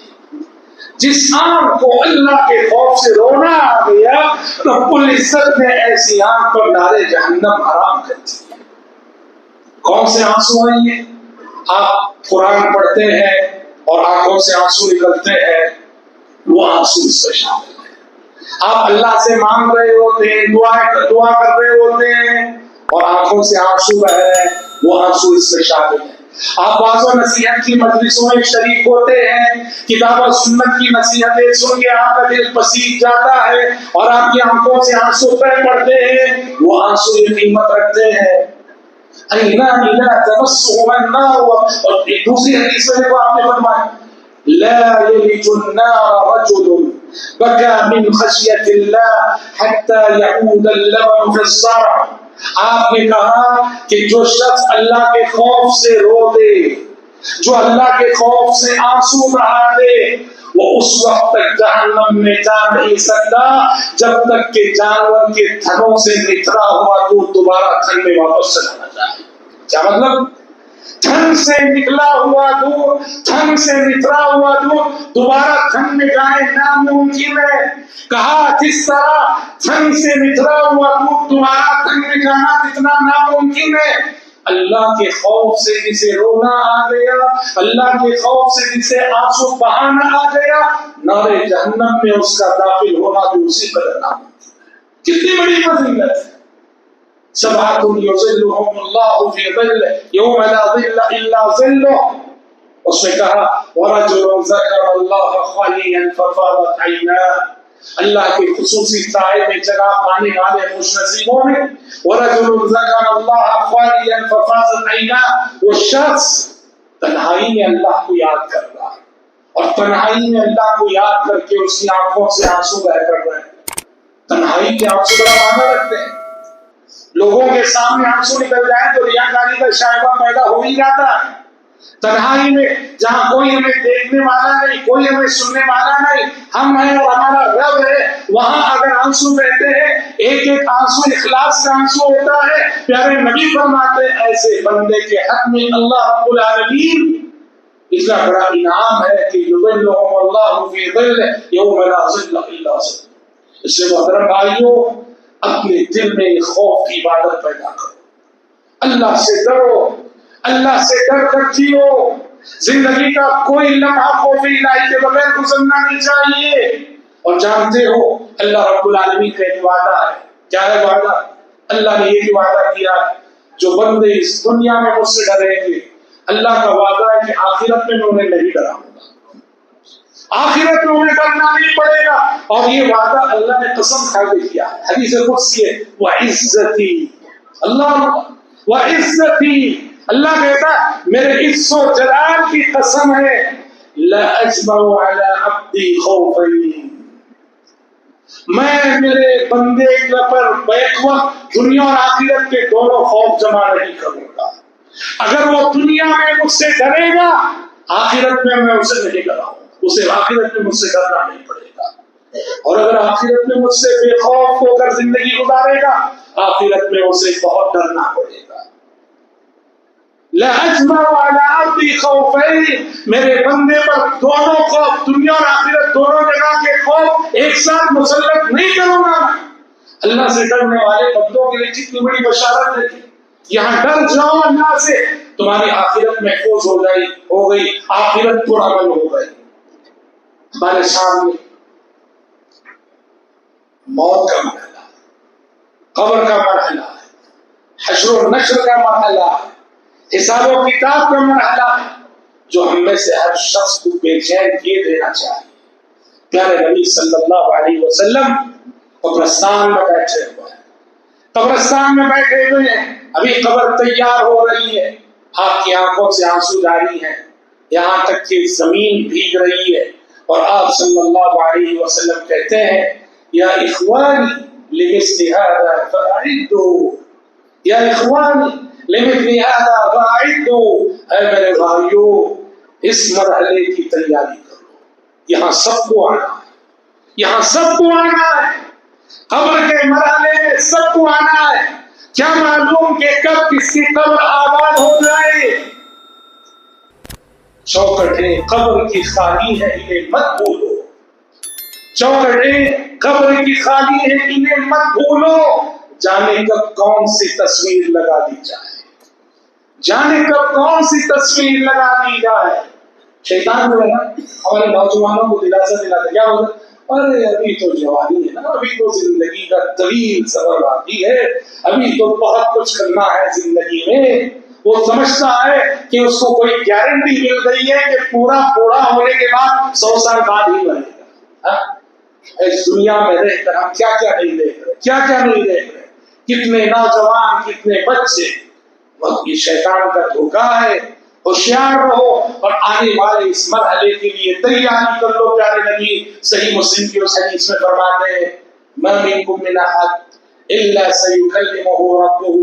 جس آنکھ کو اللہ کے خوف سے رونا آ گیا، رب العزت نے ایسی آنکھ پر نار جہنم حرام کر دی۔ کون سے آنسو ہیں یہ؟ آپ قرآن پڑھتے ہیں اور آنکھوں سے آنسو نکلتے ہیں، وہ آنسو اس میں شامل ہے۔ آپ اللہ سے مانگ رہے ہوتے ہیں، دعا کر رہے ہوتے ہیں اور آنکھوں سے آنسو بہ رہے ہیں، وہ آنسو اس میں شامل ہے۔ آپ واعظ و نصیحت کی مجلسوں میں شریک ہوتے ہیں، کتاب و سنت کی نصیحتیں سن کے آپ کا دل پسیج جاتا ہے اور آپ کی آنکھوں سے آنسو بہ پڑتے ہیں، وہ آنسو یہ قیمت رکھتے ہیں۔ عینان لا تمسہما النار، اور ایک دوسری حدیث میں دیکھو آپ نے فرمایا لا یلج النار رجل بکا من خشیت اللہ حتی یعود اللبن فی الصرع۔ آپ نے کہا کہ جو شخص اللہ کے خوف سے رو دے، جو اللہ کے خوف سے آنسو بہا دے، وہ اس وقت تک جہنم میں جا نہیں سکتا جب تک کہ جانور کے تھنوں سے نکلا ہوا دودھ دوبارہ تھن میں واپس چلا نہ جائے۔ کیا مطلب؟ تھن سے نکلا ہوا دودھ، تھن سے نکلا ہوا دودھ دوبارہ تھن میں جائے ناممکن ہے۔ کہا جس طرح تھن سے نکلا ہوا دودھ دوبارہ تھن میں جانا جتنا ناممکن ہے، اللہ کے خوف سے جسے رونا آ گیا، اللہ کے خوف سے جسے آنسو بہانا آ گیا، نار جہنم میں اس کا داخل ہونا بھی اسی قدر ناممکن ہے۔ کتنی بڑی فضیلت ہے۔ سبعۃ یظلھم اللہ فی ظلہ یوم لا ظل الا ظلہ، اس نے کہا ورجل ذکر اللہ خالیا ففاضت عیناہ، اللہ کے خصوصی سائے میں جگہ پانے والے خوش نصیبوں میں، ورجل ذکر اللہ خالیا ففاضت عیناہ، وہ شخص تنہائی میں اللہ کو یاد کر رہا ہے اور تنہائی میں اللہ کو یاد کر کے اس کی آنکھوں سے آنسو بہ پڑ رہے ہیں۔ تنہائی کے آنسو بڑا معنی رکھتے ہیں۔ لوگوں کے سامنے آنسو نکل جائے تو ریاکاری کا شائبہ پیدا ہو ہی جاتا ہے۔ تنہائی میں جہاں کوئی ہمیں دیکھنے والا نہیں، کوئی ہمیں سننے والا نہیں، ہم ہیں اور ہمارا رب ہے، وہاں اگر آنسو بہتے ہیں، ایک ایک آنسو اخلاص کا آنسو ہوتا ہے۔ پیارے نبی فرماتے ہیں ایسے بندے کے حق میں اللہ رب العالمین اتنا بڑا انعام ہے کہ یظلھم اللہ فی ظلہ یوم لا ظل الا ظلہ۔ اس سے محترم بھائیوں، اپنے دل میں خوف کی عبادت پیدا کرو، اللہ سے ڈرو، اللہ سے ڈر کر جیو۔ زندگی کا کوئی لمحہ خوف الہی کے بغیر گزرنا نہیں چاہیے۔ اور جانتے ہو اللہ رب العالمین کا ایک وعدہ ہے۔ کیا ہے وعدہ؟ اللہ نے یہ وعدہ کیا جو بندے اس دنیا میں مجھ سے ڈریں گے، اللہ کا وعدہ ہے کہ آخرت میں انہیں نہیں ڈراؤں گا، آخرت میں انہیں ڈرنا نہیں پڑے گا۔ اور یہ وعدہ اللہ نے قسم کھا کے کیا ہے، حدیث قدسی ہے وعزتی، اللہ وعزتی، اللہ کہتا ہے میرے عز و جلال کی قسم ہے لأجمع علی عبدی خوفین، میں میرے بندے پر بیک وقت دنیا اور آخرت کے دونوں خوف جمع نہیں کروں گا۔ اگر وہ دنیا میں مجھ سے ڈرے گا، آخرت میں میں اسے نہیں ڈراؤں، اسے آخرت میں مجھ سے ڈرنا نہیں پڑے گا۔ اور اگر آخرت میں مجھ سے بے خوف ہو کر زندگی گزارے گا، آخرت میں اسے بہت ڈرنا پڑے گا۔ لأجمع علی عبدی خوفین، میرے بندے پر دونوں خوف، دنیا اور آخرت دونوں جگہ کے خوف ایک ساتھ مسلط نہیں کروں گا۔ اللہ سے ڈرنے والے بندوں کے لیے کتنی بڑی بشارت ہے۔ یہاں ڈر جاؤ اللہ سے، تمہاری آخرت محفوظ ہو گئی، آخرت پر عمل ہو گئی۔ ہمارے سامنے موت کا مرحلہ، قبر کا مرحلہ ہے، حشر و نشر کا مرحلہ ہے، حساب و کتاب کا مرحلہ ہے، جو ہم میں سے ہر شخص کو بے چین کیے دینا چاہیے۔ پیارے نبی صلی اللہ علیہ وسلم قبرستان میں بیٹھے ہوئے ہیں، قبرستان میں بیٹھے ہوئے ہیں، ابھی قبر تیار ہو رہی ہے، آپ کی آنکھوں سے آنسو جاری ہیں، یہاں تک کہ زمین بھیگ رہی ہے، اور آپ صلی اللہ علیہ وسلم کہتے ہیں یا اخوانی لمثل هذا فاعدوا، یا اخوانی لمثل هذا فاعدوا، اے میرے بھائیو اس مرحلے کی تیاری کرو، یہاں سب کو آنا ہے، یہاں سب کو آنا ہے، قبر کے مرحلے میں سب کو آنا ہے، کیا معلوم کہ کب کس کی قبر آباد ہو جائے۔ چوکھٹیں قبر کی خالی ہے انہیں مت بھولو، چوکھٹیں قبر کی خالی ہے انہیں مت بھولو، جانے کب کون سی تصویر لگا دی جائے، جانے کب کون سی تصویر لگا دی جائے۔ شیطان جو ہے نا ہمارے نوجوانوں کو دلاسا دلاتا کیا ہوتا، ارے ابھی تو جوانی ہے نا، ابھی تو زندگی کا طویل سفر باقی ہے، ابھی تو بہت کچھ کرنا ہے زندگی میں۔ وہ سمجھتا ہے کہ اس کو کوئی گارنٹی مل گئی ہے کہ پورا بوڑھا ہونے کے بعد 100 سال بعد ہی بنے گا۔ اس دنیا میں رہ کر ہم کیا کیا نہیں دیکھ رہے، کیا کیا نہیں دیکھ رہے، کتنے نوجوان کتنے بچے، وقت یہ شیطان کا دھوکہ ہے۔ ہوشیار رہو اور آنے والے اس مرحلے کے لیے تیاری کر لو۔ پیارے نبی صحیح مسلم کی اس حدیث میں فرماتے ہیں ما منکم من احد الا سیکلمہ ربہ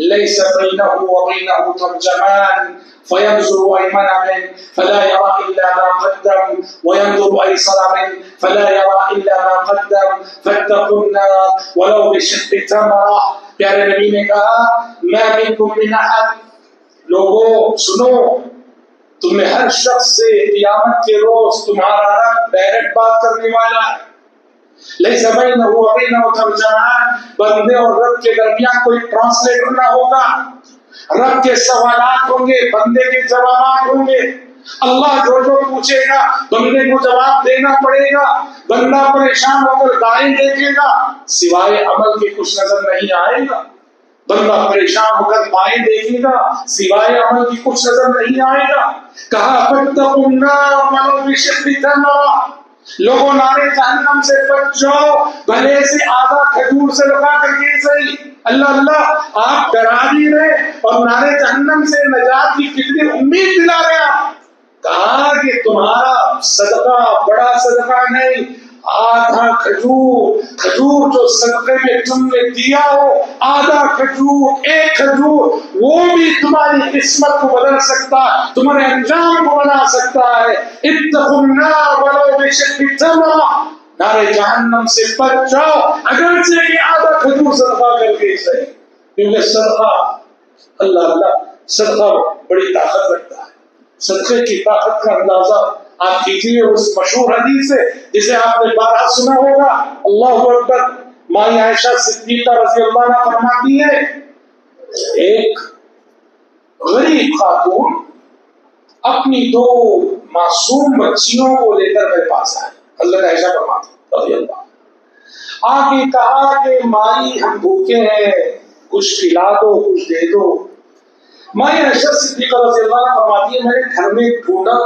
لیس بینہ وبینہ ترجمان فینظر ایمن منہ فلا یری الا ما قدم وینظر ایسر منہ فلا یری الا ما قدم فاتقوا النار ولو بشق تمرہ۔ پیارے نبی نے کہا ما منکم من احد، لوگوں سنو، تم میں ہر شخص سے قیامت کے روز تمہارا رب ڈائریکٹ بات کرنے والا ہے۔ لیس بینہ وبینہ ترجمان، بندے اور رب کے درمیان کوئی ٹرانسلیٹر نہ ہوگا، رب کے سوالات ہوں گے، بندے کے جوابات ہوں گے، اللہ جو جو پوچھے گا بندے کو جواب دینا پڑے گا، بندہ پریشان ہو کر دائیں دیکھے گا، سوائے عمل کے کچھ نظر نہیں آئے گا، بندہ پریشان ہو کر بائیں دیکھے گا، سوائے عمل کی کچھ نظر نہیں آئے گا۔ کہا فاتقوا النار ولو بشق تمرہ، لوگوں نارے جہنم سے بچ جاؤ، بھلے سے آدھا کھجور سے لگا کر کے صحیح۔ اللہ اللہ، آپ ڈرا بھی رہے اور نارے جہنم سے نجات کی کتنی امید دلا رہے ہیں۔ کہا کہ تمہارا صدقہ بڑا صدقہ نہیں، آدھا کھجور، کھجور جو صدقے میں تم نے دیا ہو، آدھا کھجور، ایک کھجور، وہ بھی تمہاری قسمت کو بدل سکتا ہے، تمہارے انجام کو بنا سکتا ہے۔ اتقوا النار ولو بشق تمرہ، نارے جہنم سے بچ جاؤ اگرچہ کہ آدھا کھجور صدقہ کر کے صحیح، کیونکہ صدقہ اللہ اللہ صدقہ بڑی طاقت رکھتا ہے۔ صدقے کی طاقت کا اندازہ آپ کیجیے اس مشہور حدیث سے جسے آپ نے بارہا سنا ہوگا، اللہ اکبر، ماں عائشہ صدیقہ رضی اللہ عنہا فرماتی ہے ایک غریب خاتون اپنی 2 معصوم بچیوں کو لے کر میرے پاس آئے، حضرت عائشہ فرماتی رضی اللہ، آگے کہا کہ مائی ہم بھوکے ہیں، کچھ کھلا دو، کچھ دے دو۔ ماں عائشہ صدیقہ رضی اللہ عنہا فرماتی ہے میں نے گھر میں ڈھونڈا،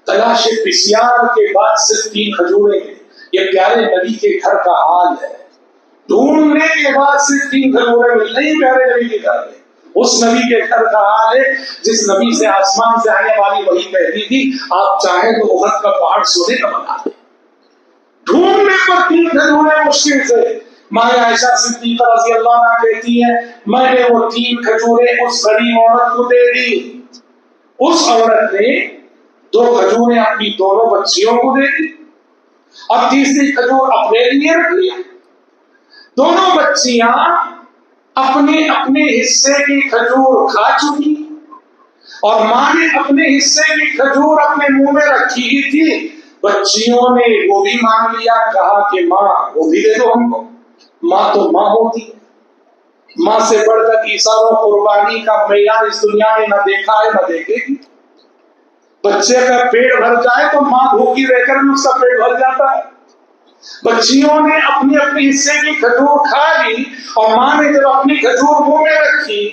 تلاش بسیار کے بعد صرف 3 کھجوریں ہیں، یہ پیارے نبی کے گھر کا حال ہے، ڈھونڈنے کے بعد صرف 3 کھجوریں مل رہی پیارے نبی کے گھر میں، اس نبی کے گھر کا حال ہے جس نبی سے آسمان سے آنے والی وحی کہتی تھی آپ چاہیں تو احد کا پہاڑ سونے کا بنا دیں، ڈھونڈنے پر 3 کھجوریں مشکل سے۔ ماں عائشہ صدیقہ رضی اللہ عنہا کہتی ہے میں نے وہ 3 کھجوریں اس غریب عورت کو دے دی، اس عورت نے 2 کھجوریں اپنی دونوں بچیوں کو دے دی اور تیسری کھجور اپنے لیے رکھ لیا۔ دونوں بچیاں اپنے اپنے حصے کی کھجور کھا چکی اور ماں نے اپنے حصے کی کھجور اپنے منہ میں رکھی ہی تھی، بچیوں نے وہ بھی مانگ لیا، کہا کہ ماں وہ بھی دے دو ہم کو، ماں تو ماں ہوتی ہے، ماں سے بڑھ کر ایثار و قربانی کا معیار اس دنیا میں نہ دیکھا ہے نہ دیکھے گی۔ بچے کا پیٹ بھر جائے تو ماں بھوکی رہ کر بھی اس کا پیٹ بھر جاتا ہے۔ بچیوں نے اپنے اپنے حصے کی کھجور کھا لی اور ماں نے جب اپنی کھجور منہ میں رکھی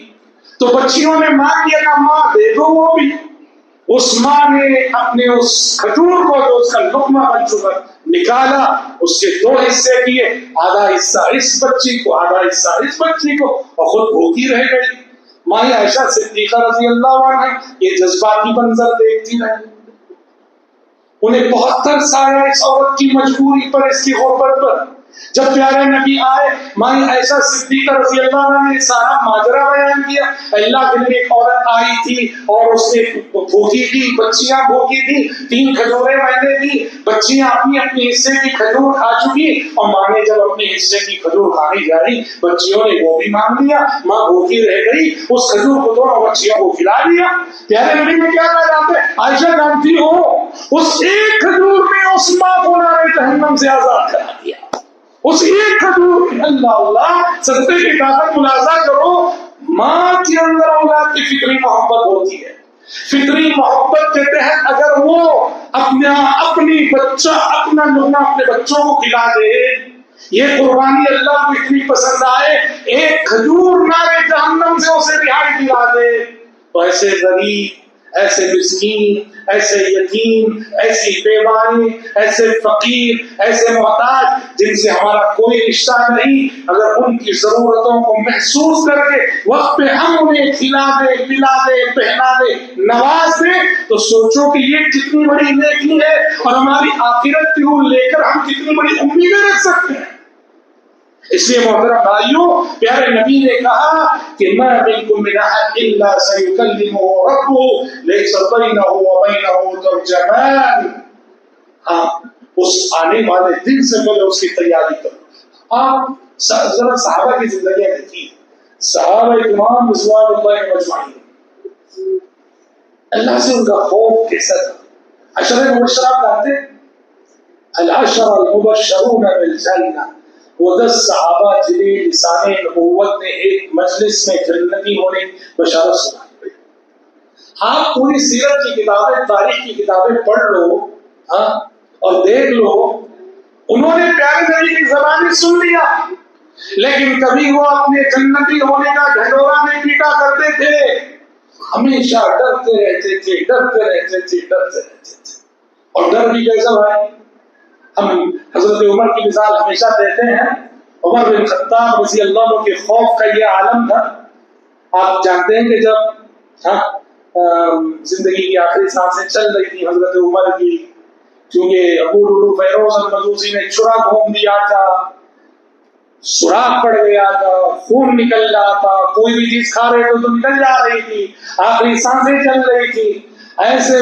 تو بچیوں نے مانگ لیا کہ ماں دے دو وہ بھی۔ اس ماں نے اپنے اس کھجور کو جو اس کا لقمہ بن چکا نکالا، اس کے 2 حصے کیے، آدھا حصہ اس بچی کو آدھا حصہ اس بچی کو، اور خود بھوکی رہ گئی۔ ماں عائشہ صدیقہ رضی اللہ عنہا یہ جذباتی منظر دیکھتی رہی۔ انہیں بہت ترس آیا اس عورت کی مجبوری پر، اس کی غربت پر. جب پیارے نبی آئے، ماں عائشہ صدیقہ رضی اللہ عنہ نے سارا ماجرا بیان کیا. اللہ کے لیے ایک عورت آئی تھی اور اس نے بھوکی تھی، بچیاں بھوکی تھی، 3 کھجوریں میں نے دی، بچیاں اپنی اپنی حصے کی کھجور کھا چکی، اور ماں نے جب اپنے حصے کی کھجور کھانی جاری، بچیوں نے وہ بھی مانگ لیا، ماں بھوکی رہ گئی، اس کھجور کو دونوں بچیوں کو کھلا دیا. پیارے نبی نے کیا کہا جاتے ہیں؟ عائشہ جانتی ہو اس ایک کھجور نے اس ماں کو نارے جہنم سے آزاد کرا دیا. اس ایک کھجور، اللہ اللہ، صدقے کی طاقت ملاحظہ کرو. ماں کے اندر اولاد کی فطری محبت ہوتی ہے. فطری محبت کے تحت اگر وہ اپنی بچہ اپنا لقمہ اپنے بچوں کو کھلا دے، یہ قربانی اللہ کو اتنی پسند آئے، ایک کھجور نارے جہنم سے اسے رہائی دلا دے، تو ایسے غریب، ایسے مسکین، ایسے یتیم، ایسی بیوانی، ایسے فقیر، ایسے محتاج جن سے ہمارا کوئی رشتہ نہیں، اگر ان کی ضرورتوں کو محسوس کر کے وقت پہ ہم انہیں کھلا دے، پلا دے، پہنا دے، نواز دے، تو سوچو کہ یہ کتنی بڑی نیکی ہے، اور ہماری آخرت کی روح لے کر ہم کتنی بڑی امیدیں رکھ سکتے ہیں. اس لیے محترم بھائیوں، پیارے نبی نے کہا کہ ما منکم من احد الا سیکلمہ ربہ لیس بینہ وبینہ ترجمان. اس آنے والے دن سے پہلے اس کی تیاری کرو. آپ ذرا صحابہ کی زندگیاں دیکھیے، صحابہ کرام رضوان اللہ اجمعین، اللہ سے ان کا خوف کیسا تھا. عشرہ مبشرات جانتے، العشرہ المبشرون بالجنہ، وہ 10 صحابہ جنہیں لسان نبوت نے ایک مجلس میں جنتی ہونے کی بشارت سنائی. آپ پوری سیرت کی کتابیں، تاریخ کی کتابیں پڑھ لو اور دیکھ لو، انہوں نے پیارے نبی کی زبانی سن لیا، لیکن کبھی وہ اپنے جنتی ہونے کا ڈھنڈورا نہیں پیٹا کرتے تھے. ہمیشہ ڈرتے رہتے تھے، ڈرتے رہتے تھے، ڈرتے رہتے تھے. اور ڈر بھی کیسا بھائی؟ ہم حضرت عمر کی مثال ہمیشہ دیتے ہیں. عمر بن خطاب رضی اللہ عنہ کے خوف کا یہ عالم تھا. آپ جانتے ہیں کہ جب زندگی کی آخری سانسیں چل رہی تھی حضرت عمر کی، کیونکہ ابو لولو فیروز المجوسی نے چھرا گھوم دیا تھا، سوراخ پڑ گیا تھا، خون نکل رہا تھا، کوئی بھی چیز کھا رہے تو نکل جا رہی تھی، آخری سانسیں چل رہی تھی. ایسے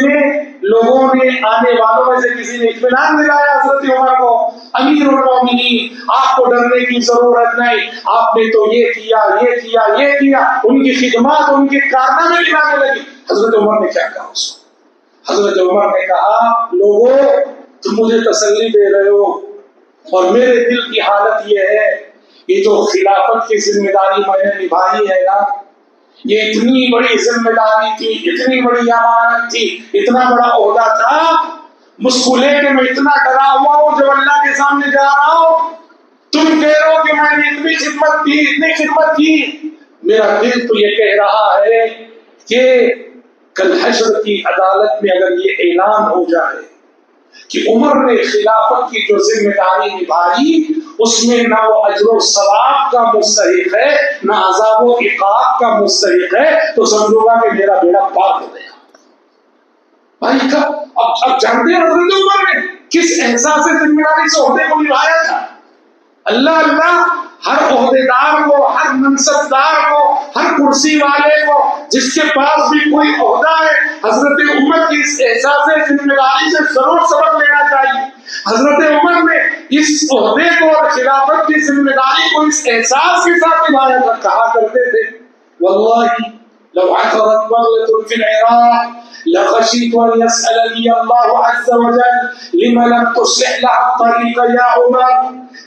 میں لوگوں نے، آنے والوں میں سے کسی نے اطمینان دلایا حضرت عمر کو، امیر المومنین آپ کو ڈرنے کی ضرورت نہیں، آپ نے تو یہ کیا، یہ کیا، یہ کیا. ان کی خدمات، ان کے کارنامے گنانے لگی. حضرت عمر نے کیا کہا اس کو؟ حضرت عمر نے کہا لوگوں تم مجھے تسلی دے رہے ہو، اور میرے دل کی حالت یہ ہے، یہ جو خلافت کی ذمہ داری میں نے نبھائی ہے نا، یہ اتنی بڑی ذمہ داری تھی، اتنی بڑی امانت تھی، اتنا بڑا عہدہ تھا، مجھ کو لے کے میں اتنا ڈرا ہوا ہوں جب اللہ کے سامنے جا رہا ہوں. تم کہہ رہے ہو کہ میں نے اتنی خدمت کی، اتنی خدمت کی، میرا دل تو یہ کہہ رہا ہے کہ کل حشر کی عدالت میں اگر یہ اعلان ہو جائے کہ عمر نے خلافت کی جو ذمہ داری نبھائی، اس میں نہ وہ اجر و ثواب کا مستحق ہے، نہ عذاب و عقاب کا مستحق ہے، تو سمجھو گا کہ میرا بیڑا پار ہو گیا. بھائی اب جانتے ہیں حضرت عمر نے کس احساس ذمہ داری سے عہدے کو نبھایا تھا. اللہ ہر عہدیدار کو، ہر منصب دار کو، ہر کرسی والے کو، جس کے پاس بھی کوئی عہدہ ہے، حضرت عمر کی اس احساس ذمہ داری سے ضرور سبق لینا چاہیے. حضرت عمر نے اس عہدے کو اور خلافت کی ذمہ داری کو اس احساس کے ساتھ نبھایا تھا. کہا کرتے تھے واللہ لو عثرت بغلة في العراق لخشيت ان يسألني الله عز وجل لما لم تصلح لها الطريق يا عمر.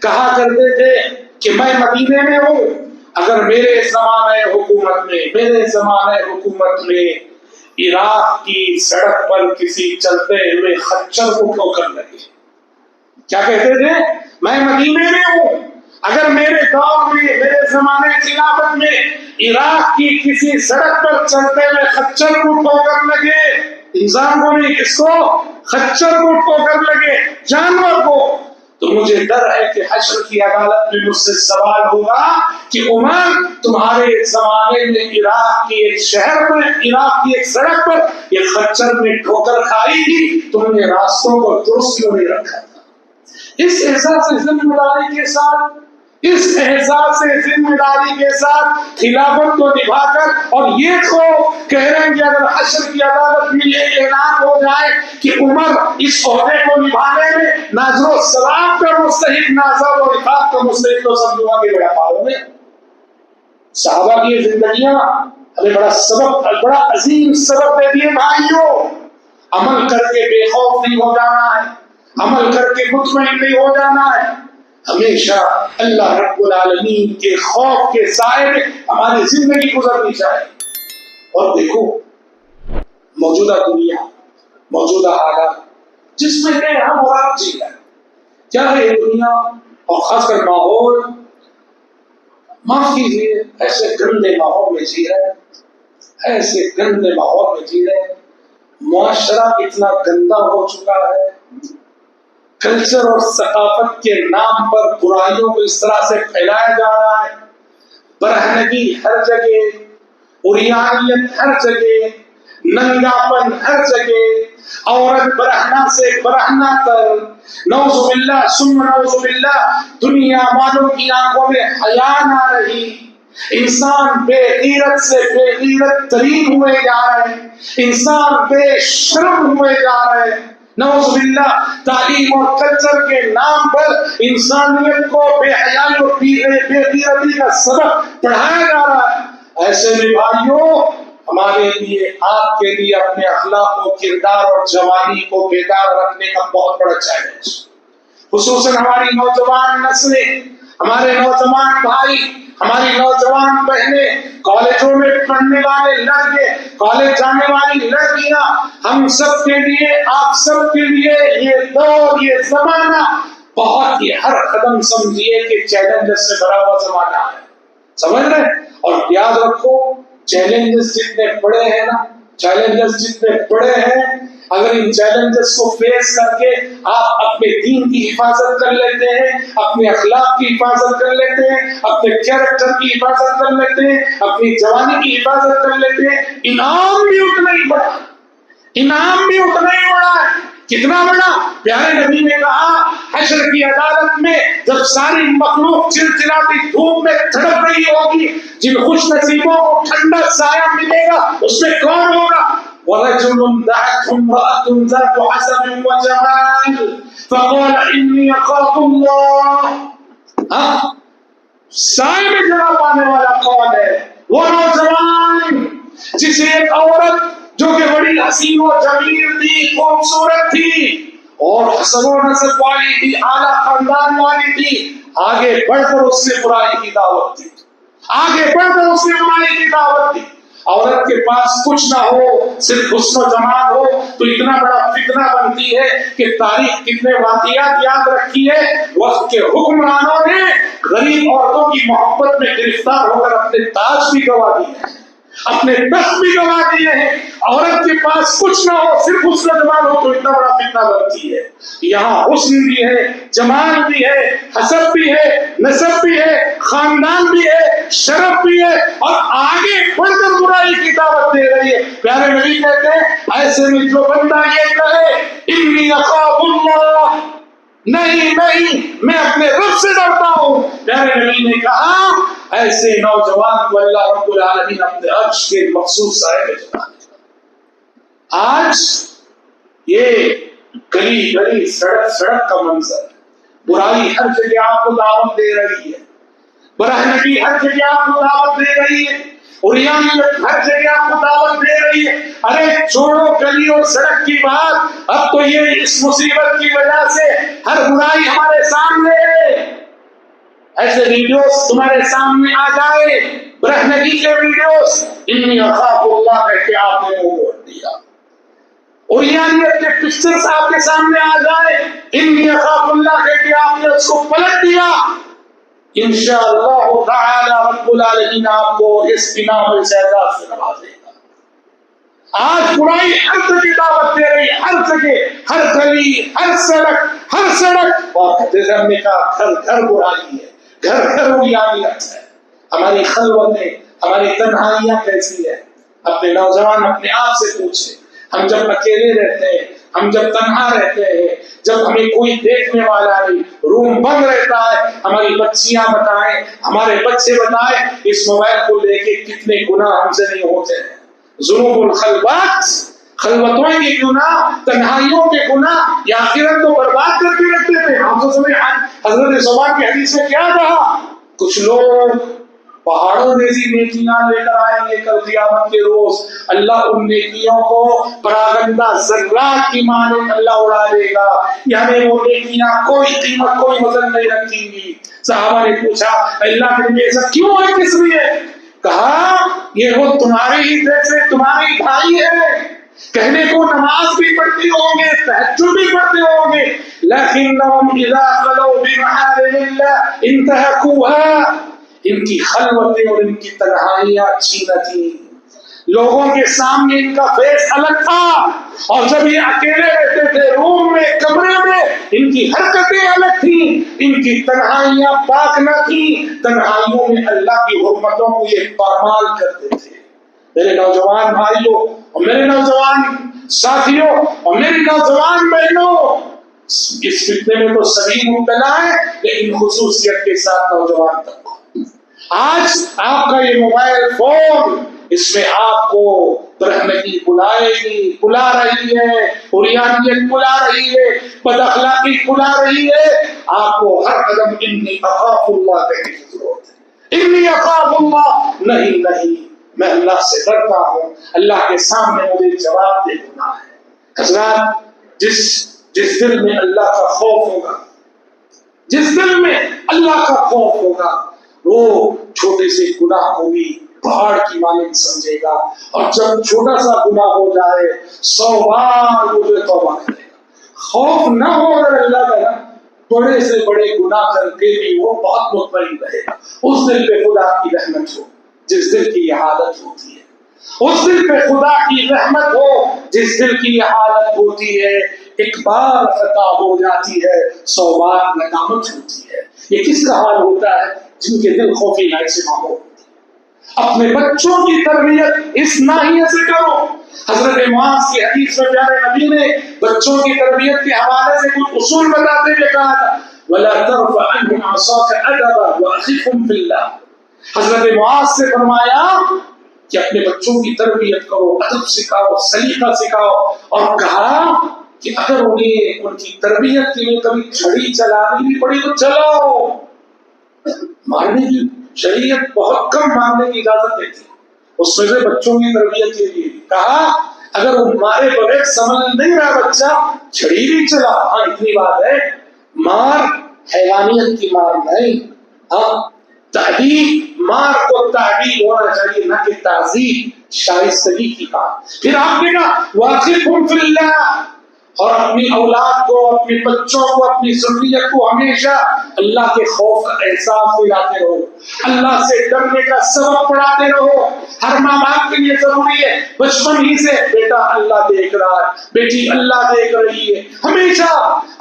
کہا کرتے تھے کہ میں مدینے میں ہوں، اگر میرے زمانہ حکومت میں عراق کی سڑک پر کسی چلتے ہوئے خچر کو ٹھوکر لگے. کیا کہتے تھے؟ میں مدینے میں ہوں، اگر میرے دور میں، میرے زمانے خلافت میں عراق کی کسی سڑک پر چلتے ہوئے خچر کو ٹھوکر لگے، انسان کو نہیں، کس کو؟ خچر کو ٹھوکر لگے، جانور کو، تو مجھے ڈر ہے کہ حشر کی عدالت میں مجھ سے سوال ہوگا کہ عمر تمہارے زمانے میں عراق کی ایک شہر میں، عراق کی ایک سڑک پر یہ خچر نے ٹھوکر کھائی تھی، تم نے راستوں کو درست کیوں نہیں رکھا تھا؟ اس احساس ذمہ داری کے ساتھ، اس احساس ذمہ داری کے ساتھ خلافت کو نبھا کر، اور یہ تو کہہ رہے ہیں کہ اگر حشر کی عدالت میں یہ اعلان ہو جائے کہ عمر اس عہدے کو نبھانے میں ناظر و ثواب کا مستحق، ناظر و عقاب کا مستحق، تو سمجھوا کے بڑا پاؤ گے۔ صحابہ کی زندگیاں ہمیں بڑا سبق، بڑا عظیم سبق دے دیے بھائیوں۔ عمل کر کے بے خوف نہیں ہو جانا ہے، عمل کر کے مطمئن نہیں ہو جانا ہے، ہمیشہ اللہ رب العالمین کے خوف کے سائے میں ہماری زندگی گزرنی چاہیے۔ اور دیکھو موجودہ دنیا، موجودہ حالات جس میں ہم اور آپ جی رہے ہیں، کیا ہے یہ دنیا اور خاص کر ماحول، معاف کیجیے، ایسے گندے ماحول میں جی رہے ہیں، ایسے گندے ماحول میں جی رہے ہیں۔ معاشرہ اتنا گندا ہو چکا ہے، کلچر اور ثقافت کے نام پر برائیوں کو اس طرح سے پھیلایا جا رہا ہے، برہنگی ہر جگہ، عریانیت ہر جگہ، ننگاپن ہر جگہ، عورت برہنہ سے برہنہ تر، نعوذ باللہ ثم نعوذ باللہ، دنیا والوں کی آنکھوں میں حیا نہ رہی، انسان بے غیرت سے بے غیرت ترین ہوئے جا رہے ہیں، انسان بے شرم ہوئے جا رہے ہیں، نعوذ باللہ تعلیم اور کلچر کے نام پر انسانیت کو بے حیائی اور بے غیرتی کا سبق پڑھایا جا رہا ہے۔ ایسے میں بھائیوں ہمارے لیے، آپ کے لیے اپنے اخلاق و کردار اور جوانی کو بیدار رکھنے کا بہت بڑا چیلنج، خصوصاً ہماری نوجوان نسلیں، ہمارے نوجوان بھائی، ہماری نوجوان بہنیں، کالجوں میں پڑھنے والے لڑکے، کالج جانے والی لڑکیاں، ہم سب کے لیے، آپ سب کے لیے یہ دور، یہ زمانہ بہت ہی، ہر قدم سمجھیے کہ چیلنجز سے بھرا ہوا زمانہ ہے، سمجھ رہے ہیں؟ اور یاد رکھو چیلنجز جتنے بڑے ہیں نا، چیلنجز جتنے بڑے ہیں، اگر ان چیلنجز کو فیس کر کے آپ اپنے دین کی حفاظت کر لیتے ہیں، اپنے اخلاق کی حفاظت کر لیتے ہیں، اپنے کیریکٹر کی حفاظت کر لیتے ہیں، اپنی جوانی کی حفاظت کر لیتے ہیں، انعام بھی اتنا ہی بڑا، انعام بھی اتنا ہی بڑا ہے۔ کتنا بڑا؟ پیارے نبی نے کہا حشر کی عدالت میں جب ساری مخلوق چلچلاتی دھوپ میں تڑپ رہی ہوگی، جن خوش نصیبوں کو ٹھنڈا سایہ ملے گا اس میں کون ہوگا؟ وَرَجُلٌ دَعَتْهُ امْرَأَةٌ ذَاتُ حَسَبٍ وَجَمَالٍ فَقَالَ إِنِّي أَخَافُ اللَّهَ۔ سائے میں جگہ پانے والا کون ہے؟ وہ نوجوان جسے ایک عورت جو کہ بڑی حسین و جمیل تھی، خوبصورت تھی اور حسب و نسب والی تھی، اعلیٰ خاندان والی تھی، آگے بڑھ کر اس سے برائی کی دعوت دی، آگے بڑھ کر اس سے برائی کی دعوت دی۔ عورت کے پاس کچھ نہ ہو، صرف حسن و جمال ہو تو اتنا بڑا فتنہ بنتی ہے کہ تاریخ کتنے واقعات یاد رکھی ہے، وقت کے حکمرانوں نے غریب عورتوں کی محبت میں گرفتار ہو کر اپنے تاج بھی گوا دیے ہیں، اپنے تخت بھی گوا دیے ہیں۔ عورت کے پاس کچھ نہ ہو، صرف حسن و جمال ہو تو اتنا بڑا فتنہ بنتی ہے۔ یہاں حسن بھی ہے، جمال بھی ہے، حسب بھی ہے، نسب بھی ہے، خاندان بھی ہے، شرف بھی ہے، اور آگے بڑھ کر برائی کی دعوت دے رہی ہے۔ پیارے نبی کہتے ہیں ایسے میں جو بندہ یہ کہے انی اخاف اللہ، نہیں میں اپنے رب سے ڈرتا ہوں، پیارے نبی نے کہا ایسے نوجوان کو اللہ رب العالمین اپنے عرش کے مخصوص سائے میں جگہ دے گا۔ آج یہ گلی گلی، سڑک سڑک کا منظر، برائی ہر جگہ آپ کو دعوت دے رہی ہے، برہنگی ہر جگہ آپ کو دعوت دے رہی ہے، عریانیت ہر جگہ آپ کو دعوت دے رہی ہے۔ ارے چھوڑو گلی اور سڑک کی بات، اب تو یہ اس مصیبت کی وجہ سے ہر برائی ہمارے سامنے ہے، ایسے ویڈیوز تمہارے سامنے آ جائے، برہنگی کے ویڈیوز، انی اخاف اللہ کہہ کے آپ نے منہ موڑ دیا، عریانیت کے پکچرز آپ کے سامنے آ جائے، انی اخاف اللہ کہہ کے آپ نے اس کو پلٹ دیا، انشاءاللہ تعالی رب العالمین آپ کو اس انعام و اعزاز سے نوازے گا۔ آج برائی ہر جگہ دعوت دے رہی، ہر جگہ، ہر گلی، ہر سڑک، اور جیسے ہم نے کہا گھر گھر برائی ہے، گھر گھر اجالیت ہے۔ ہماری خلوتیں، ہماری تنہائیاں کیسی ہے؟ اپنے نوجوان اپنے آپ سے پوچھیں۔ ہم جب اکیلے رہتے ہیں، ہم جب تنہا رہتے ہیں، جب ہمیں کوئی دیکھنے والا نہیں، روم بند رہتا ہے، ہماری بچیاں بتائیں، ہمارے بچے بتائیں، اس موبائل کو لے کے کتنے گناہ ہم سے نہیں ہوتے ہیں۔ ذنوب الخلوات، خلوتوں کے گناہ، تنہائیوں کے گناہ، یہ آخرت کو برباد کر کے رکھتے تھے۔ ہم تو سمجھے حضرت زبان کی حدیث میں کیا کہا؟ کچھ لوگ پہاڑوں جیسی نیکیاں لے کر آئیں گے کل قیامت کے روز، اللہ ان نیکیوں کو پراگندہ ذرات کی مانند اللہ اڑا دے گا، یعنی وہ نیکیاں کوئی قیمت، کوئی وزن نہیں رکھیں گی۔ صحابہ نے پوچھا اللہ کے لیے ایسا کیوں ہے، کس لیے؟ کہا یہ وہ تمہارے ہی جیسے تمہارے بھائی ہے، کہنے کو نماز بھی پڑھتے ہوں گے، تہجد بھی پڑھتے ہوں گے، لیکنہم اذا خلوا بمحارم اللہ انتہکوها، ان کی خلوتیں اور ان کی تنہائیاں اچھی نہ تھیں، لوگوں کے سامنے ان کا فیس الگ تھا، اور جب یہ اکیلے رہتے تھے روم میں، کمرے میں، ان کی حرکتیں الگ تھیں، ان کی تنہائیاں پاک نہ تھیں، تنہائیوں میں اللہ کی حرمتوں کو یہ پامال کرتے تھے۔ میرے نوجوان بھائیوں اور میرے نوجوان ساتھیوں اور میری نوجوان بہنوں، اس فتنے میں تو سبھی مبتلا ہے، لیکن خصوصیت کے ساتھ نوجوان تک۔ آج آپ کا یہ موبائل فون، اس میں آپ کو برہمگی بلا رہی ہے، عریانیت بلا رہی ہے، بد اخلاقی بلا رہی ہے، آپ کو ہر قدم انی اخاف اللہ کہنے کی ضرورت ہے۔ انی اخاف اللہ، نہیں میں اللہ سے ڈرتا ہوں، اللہ کے سامنے مجھے جواب دینا ہے۔ حضرات، جس دل میں اللہ کا خوف ہوگا، جس دل میں اللہ کا خوف ہوگا، وہ چھوٹے سے گناہ کو بھی پہاڑ کی مانند سمجھے گا، اور جب چھوٹا سا گناہ ہو جائے 100 بار وہ توبہ کرے گا۔ خوف نہ ہو اگر اللہ کا، بڑے سے بڑے گناہ کر کے بھی وہ بہت مطمئن رہے گا۔ اس دل پہ خدا کی رحمت ہو جس دل کی یہ حالت ہوتی ہے، اس دل پہ خدا کی رحمت ہو جس دل کی یہ حالت ہوتی ہے۔ ایک بار خطا ہو جاتی ہے، 100 بار ندامت ہوتی ہے۔ یہ کس کا حال ہوتا ہے؟ جن کے دل خوفی نائی سے ماحول۔ اپنے بچوں کی تربیت اس ناحیے سے کرو۔ حضرت معاذ کی حدیث میں پیارے نبی نے بچوں کی تربیت کے حوالے سے کچھ اصول بتاتے ہوئے کہا تھا، وَلَا تَرْفَعْ عَنْهُمْ عَصَاكَ أَدَبًا وَأَخِفْهُمْ فِي اللَّهِ۔ حضرت معاذ سے فرمایا کہ اپنے بچوں کی تربیت کرو، ادب سکھاؤ، سلیقہ سکھاؤ، اور کہا کہ اگر انہیں ان کی تربیت کے لیے کبھی چھڑی چلانی بھی پڑی تو چلاؤ۔ مارنے کی شریعت بہت کم مارنے کی اجازت دیتی، اس میں سے بچوں کی تربیت کے لیے کہا اگر وہ مارے بغیر سمجھ نہیں رہا بچہ، چھڑی بھی چلا۔ ہاں اتنی بات ہے، مار حیوانیت کی مار نہیں، ہاں تأدیب، مار کو تأدیب ہونا چاہیے نہ کہ تعذیب، شائستگی کی بات۔ پھر آپ نے کہا وَأَخِفْهُمْ فِي اللَّهِ، اور اپنی اولاد کو، اپنے بچوں کو، اپنی ذریت کو ہمیشہ اللہ کے خوف کا احساس دلاتے رہو، اللہ سے ڈرنے کا سبق پڑھاتے رہو۔ ہر ماں باپ کے لیے ضروری ہے بچپن ہی سے، بیٹا اللہ دیکھ رہا ہے، بیٹی اللہ دیکھ رہی ہے، ہمیشہ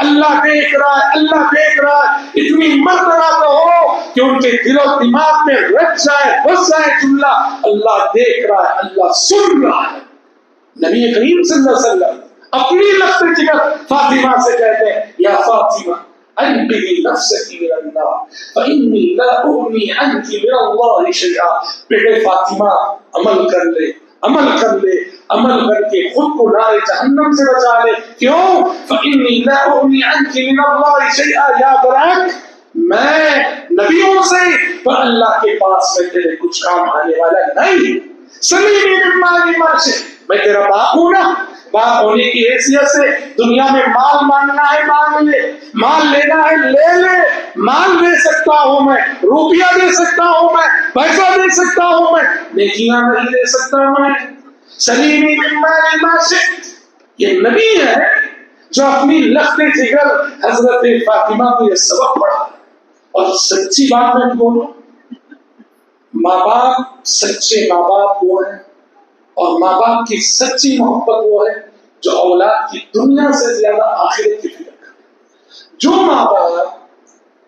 اللہ دیکھ رہا ہے، اللہ دیکھ رہا ہے، اتنی مرتبہ تو ہو کہ ان کے دل و دماغ میں رچ جائے، بس جائے جملہ اللہ دیکھ رہا ہے، اللہ سن رہا ہے۔ نبی کریم صلی اللہ علیہ وسلم اپنی لفظ جگر فاطمہ سے کہتے ہیں یا فاطمہ انبئي نفسك من النار فإني لا أغني عنك من الله شيئا۔ بیٹے فاطمہ عمل کر لے، عمل کر لے، عمل کر کے خود کو نار جہنم سے بچا لے۔ کیوں؟ فإني لا أغني عنك من الله شيئا، یاد رکھ میں نبیوں سے پر اللہ کے پاس میں تیرے کچھ کام آنے والا نہیں۔ سلیمی من مال ماشے، میں تیرا باپ ہوں نا، باپ ہونے کی حیثیت سے دنیا میں مال مانگنا ہے مانگ لے، مال لینا ہے لے لے، مال دے سکتا ہوں میں، روپیہ دے سکتا ہوں میں، پیسہ دے سکتا ہوں میں، نیکیاں نہیں دے سکتا میں۔ سلیمی من مال ماشے، یہ نبی ہے جو اپنی لخت جگر حضرت فاطمہ کو یہ سبق پڑھا۔ اور سچی بات میں بولوں، ماں باپ، سچے ماں باپ وہ ہیں اور ماں باپ کی سچی محبت وہ ہے جو اولاد کی دنیا سے زیادہ آخرت کی فکر کرے۔ جو ماں باپ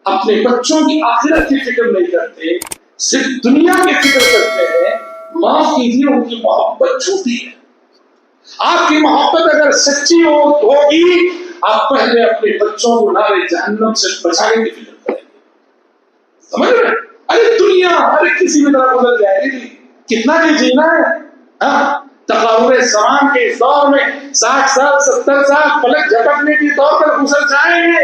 اپنے بچوں کی آخرت کی فکر نہیں کرتے، صرف دنیا کی فکر کرتے ہیں، معاف کیجیے ان کی محبت جھوٹی ہے۔ آپ کی محبت اگر سچی ہوگی، آپ پہلے اپنے بچوں کو نارے جہنم سے بچانے کی فکر کریں گے۔ سمجھ رہے ہیں؟ ارے دنیا ہر کسی میں طرح گزر جائے گی، کتنا ہی جینا ہے۔ تقارب زمان کے اس دور میں 60 سال 70 سال پلک جھپکنے کی طور پر گزر جائیں گے۔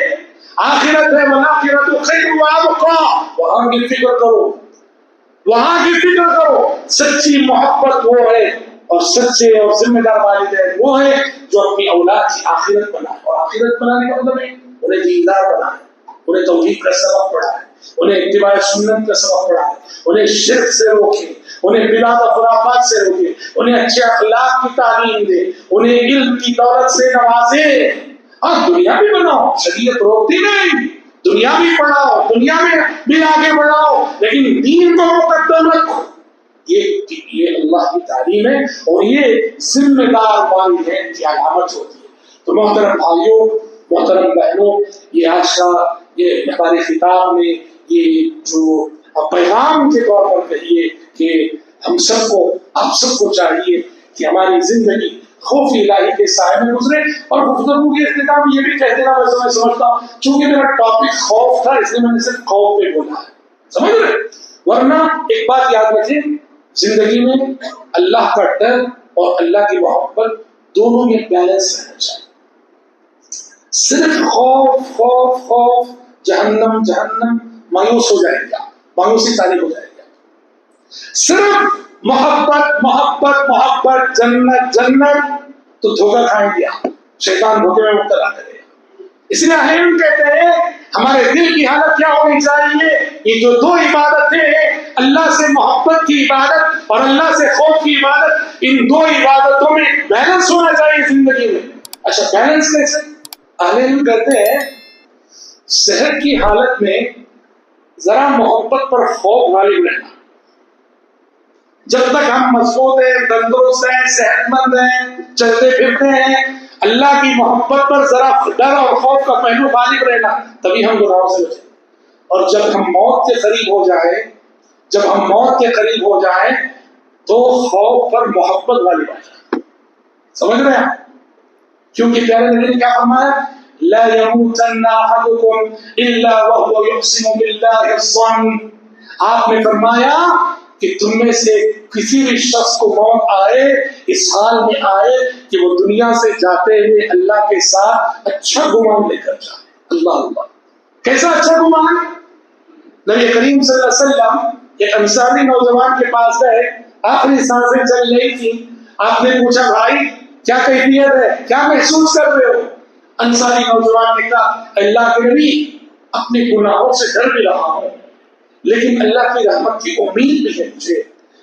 آخرت ہے، والآخرۃ خیر وابقیٰ، وہاں کی فکر کرو، وہاں کی فکر کرو۔ سچی محبت وہ ہے اور سچے اور ذمہ دار والدین وہ ہے جو اپنی اولاد کی آخرت بنائے، اور آخرت بنانے کا مطلب ہے انہیں دیندار بنائے، انہیں توحید کا سبق پڑھائے، انہیں اتباع سنت کا سبق پڑھائے، انہیں شرک سے روکے، انہیں بدعت و خرافات سے روکے، انہیں اچھے اخلاق کی تعلیم دے، انہیں علم کی دولت سے نوازے۔ اور دنیا بھی بناؤ، شریعت روکتی نہیں، دنیا بھی پڑھاؤ، دنیا میں بھی آگے بڑھاؤ، لیکن دین کو مقدم رکھو۔ یہ اللہ کی تعلیم ہے اور یہ ذمہ دار والدین کی علامت ہوتی ہے۔ تو محترم بھائیوں، محترم بہنوں، یہ آج کا یہ ہمارے خطاب میں یہ جو پیغام کے طور پر کہیے کہ ہم سب کو، آپ سب کو چاہیے کہ ہماری زندگی خوف الہی کے سائے میں گزرے۔ اور گفتگو کے اختتام یہ بھی کہہ دینا میں سمجھتا ہوں، چونکہ میرا ٹاپک خوف تھا اس لیے میں نے صرف خوف پہ بولا ہے، سمجھ رہے؟ ورنہ ایک بات یاد رکھیں، زندگی میں اللہ کا ڈر اور اللہ کی محبت دونوں میں بیلنس رہنا چاہیے۔ صرف خوف خوف خوف، جہنم جہنم، مایوس ہو جائے گا، مایوسی طالب ہو جائے گا۔ صرف محبت محبت محبت، جنت جنت، تو دھوکہ کھائیں گے، شیطان دھوکے میں مبتلا کرے گا۔ اس لیے ہم کہتے ہیں ہمارے دل کی حالت کیا ہونی چاہیے؟ یہ جو دو عبادتیں ہیں، اللہ سے محبت کی عبادت اور اللہ سے خوف کی عبادت، ان دو عبادتوں میں بیلنس ہونا چاہیے زندگی میں۔ اچھا بیلنس کیسے؟ اہل علم کہتے ہیں صحت کی حالت میں ذرا محبت پر خوف غالب رہنا۔ جب تک ہم مضبوط ہیں، تندرست ہیں، صحت مند ہیں، چلتے پھرتے ہیں، اللہ کی محبت پر ذرا ڈر اور خوف کا پہلو غالب رہنا، تبھی ہم گناہوں سے بچیں۔ اور جب ہم موت کے قریب ہو جائیں، جب ہم موت کے قریب ہو جائیں تو خوف پر محبت غالب آ جائے۔ سمجھ رہے ہیں؟ کیونکہ پیارے نبی نے کیا فرمایا؟ لا يموتن احدكم الا وهو يقسم بالله الظن۔ آپ نے فرمایا کہ تم میں سے کسی بھی شخص کو موت آئے، اس حال میں آئے کہ وہ دنیا سے جاتے ہوئے اللہ کے ساتھ اچھا گمان لے کر جائے۔ اللہ اللہ، کیسا اچھا گمان؟ نبی کریم صلی اللہ علیہ وسلم ایک انصاری نوجوان کے پاس گئے، آخری سانسیں چل رہی تھی۔ آپ نے پوچھا بھائی کیا کیفیت ہے، کیا محسوس کر رہے ہو؟ انصاری نوجوان نے کہا اللہ کے نبی، اپنے گناہوں سے ڈر بھی رہا ہوں لیکن اللہ کی رحمت کی امید بھی ہے مجھے۔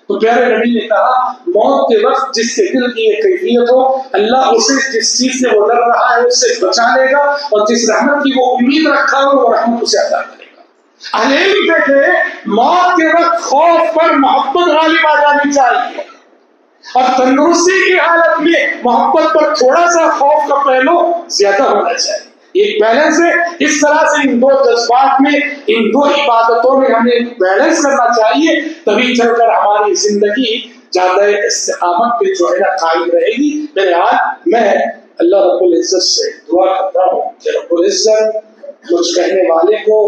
تو پیارے نبی نے کہا موت کے وقت جس کے دل کی یہ کیفیت ہو، اللہ اسے جس چیز سے وہ ڈر رہا ہے اس سے بچا لے گا، اور جس رحمت کی وہ امید رکھا ہو وہ رحمت اسے عطا کرے گا۔ اہل علم کہتے ہیں موت کے وقت خوف پر محبت غالب آ جانی چاہیے، اور تندرستی کی حالت میں محبت پر تھوڑا سا خوف کا پہلو زیادہ ہونا چاہیے۔ ایک بیلنس ہے۔ اس طرح سے ان دو جذبات میں، ان دو عبادتوں میں ہمیں بیلنس کرنا چاہیے، تبھی چل کر ہماری زندگی زیادہ استقامت پہ جو ہے نا قائم رہے گی۔ میرے ہاتھ میں اللہ رب العزت سے دعا کرتا ہوں کہ رب العزت مجھ کہنے والے کو،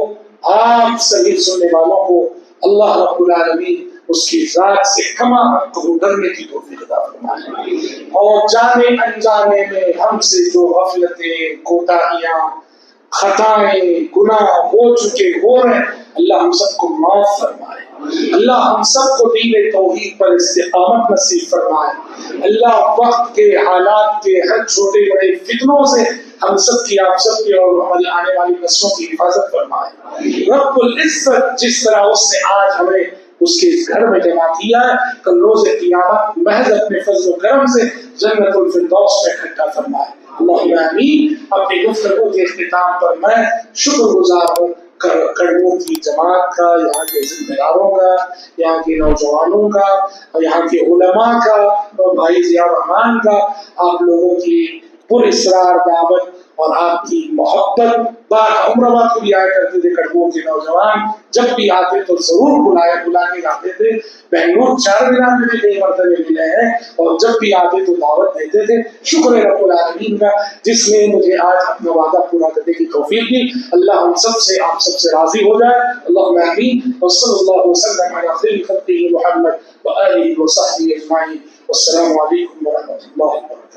آپ سبھی سننے والوں کو اللہ رب العالمین اس کی ذات سے کما حق ڈرنے کی توفیق عطا فرمائے، اور جانے انجانے میں ہم سے جو غفلتیں، کوتاہیاں، خطائیں، گناہ ہو چکے ہو رہے، اللہ ہم سب کو معاف فرمائے۔ اللہ ہم سب کو دین توحید پر استقامت نصیب فرمائے۔ اللہ وقت کے، حالات کے ہر چھوٹے بڑے فتنوں سے ہم سب کی، آپ سب کی اور ہماری آنے والی نسلوں کی حفاظت فرمائے۔ رب العزت جس طرح اس نے آج ہمیں اس کے گھر میں جمع کیا ہے، کل روز قیامت محض اپنے فضل و کرم سے جنت الفردوس میں اکٹھا فرمائے۔ اللہم آمین۔ اپنی گفتگو کے اختتام پر میں شکر گزار ہوں کڑووں کی جماعت کا، یہاں کے ذمہ داروں کا، یہاں کے نوجوانوں کا، اور یہاں کے علماء کا، اور بھائی ضیاء الرحمان کا، آپ لوگوں کی پراسرار دعوت اور آپ کی محبت، عمرآباد کو بھی آیا کرتے تھے کڑووں کے نوجوان، جب بھی آتے تو ضرور بلا کے آتے تھے، بنگلور 4 دن آتے تھے، کئی مرتبہ ملے ہیں، اور جب بھی آتے تو دعوت دیتے تھے۔ شکر ہے رب العالمین کا جس نے مجھے آج اپنا وعدہ پورا کرنے کی توفیق دی۔ اللہ ہم سب سے، آپ سب سے راضی ہو جائے، اللہم آمین، وصلی اللہ وسلم علی خیر خلقہ محمد وآلہ وصحبہ اجمعین، والسلام علیکم ورحمۃ اللہ وبرکاتہ۔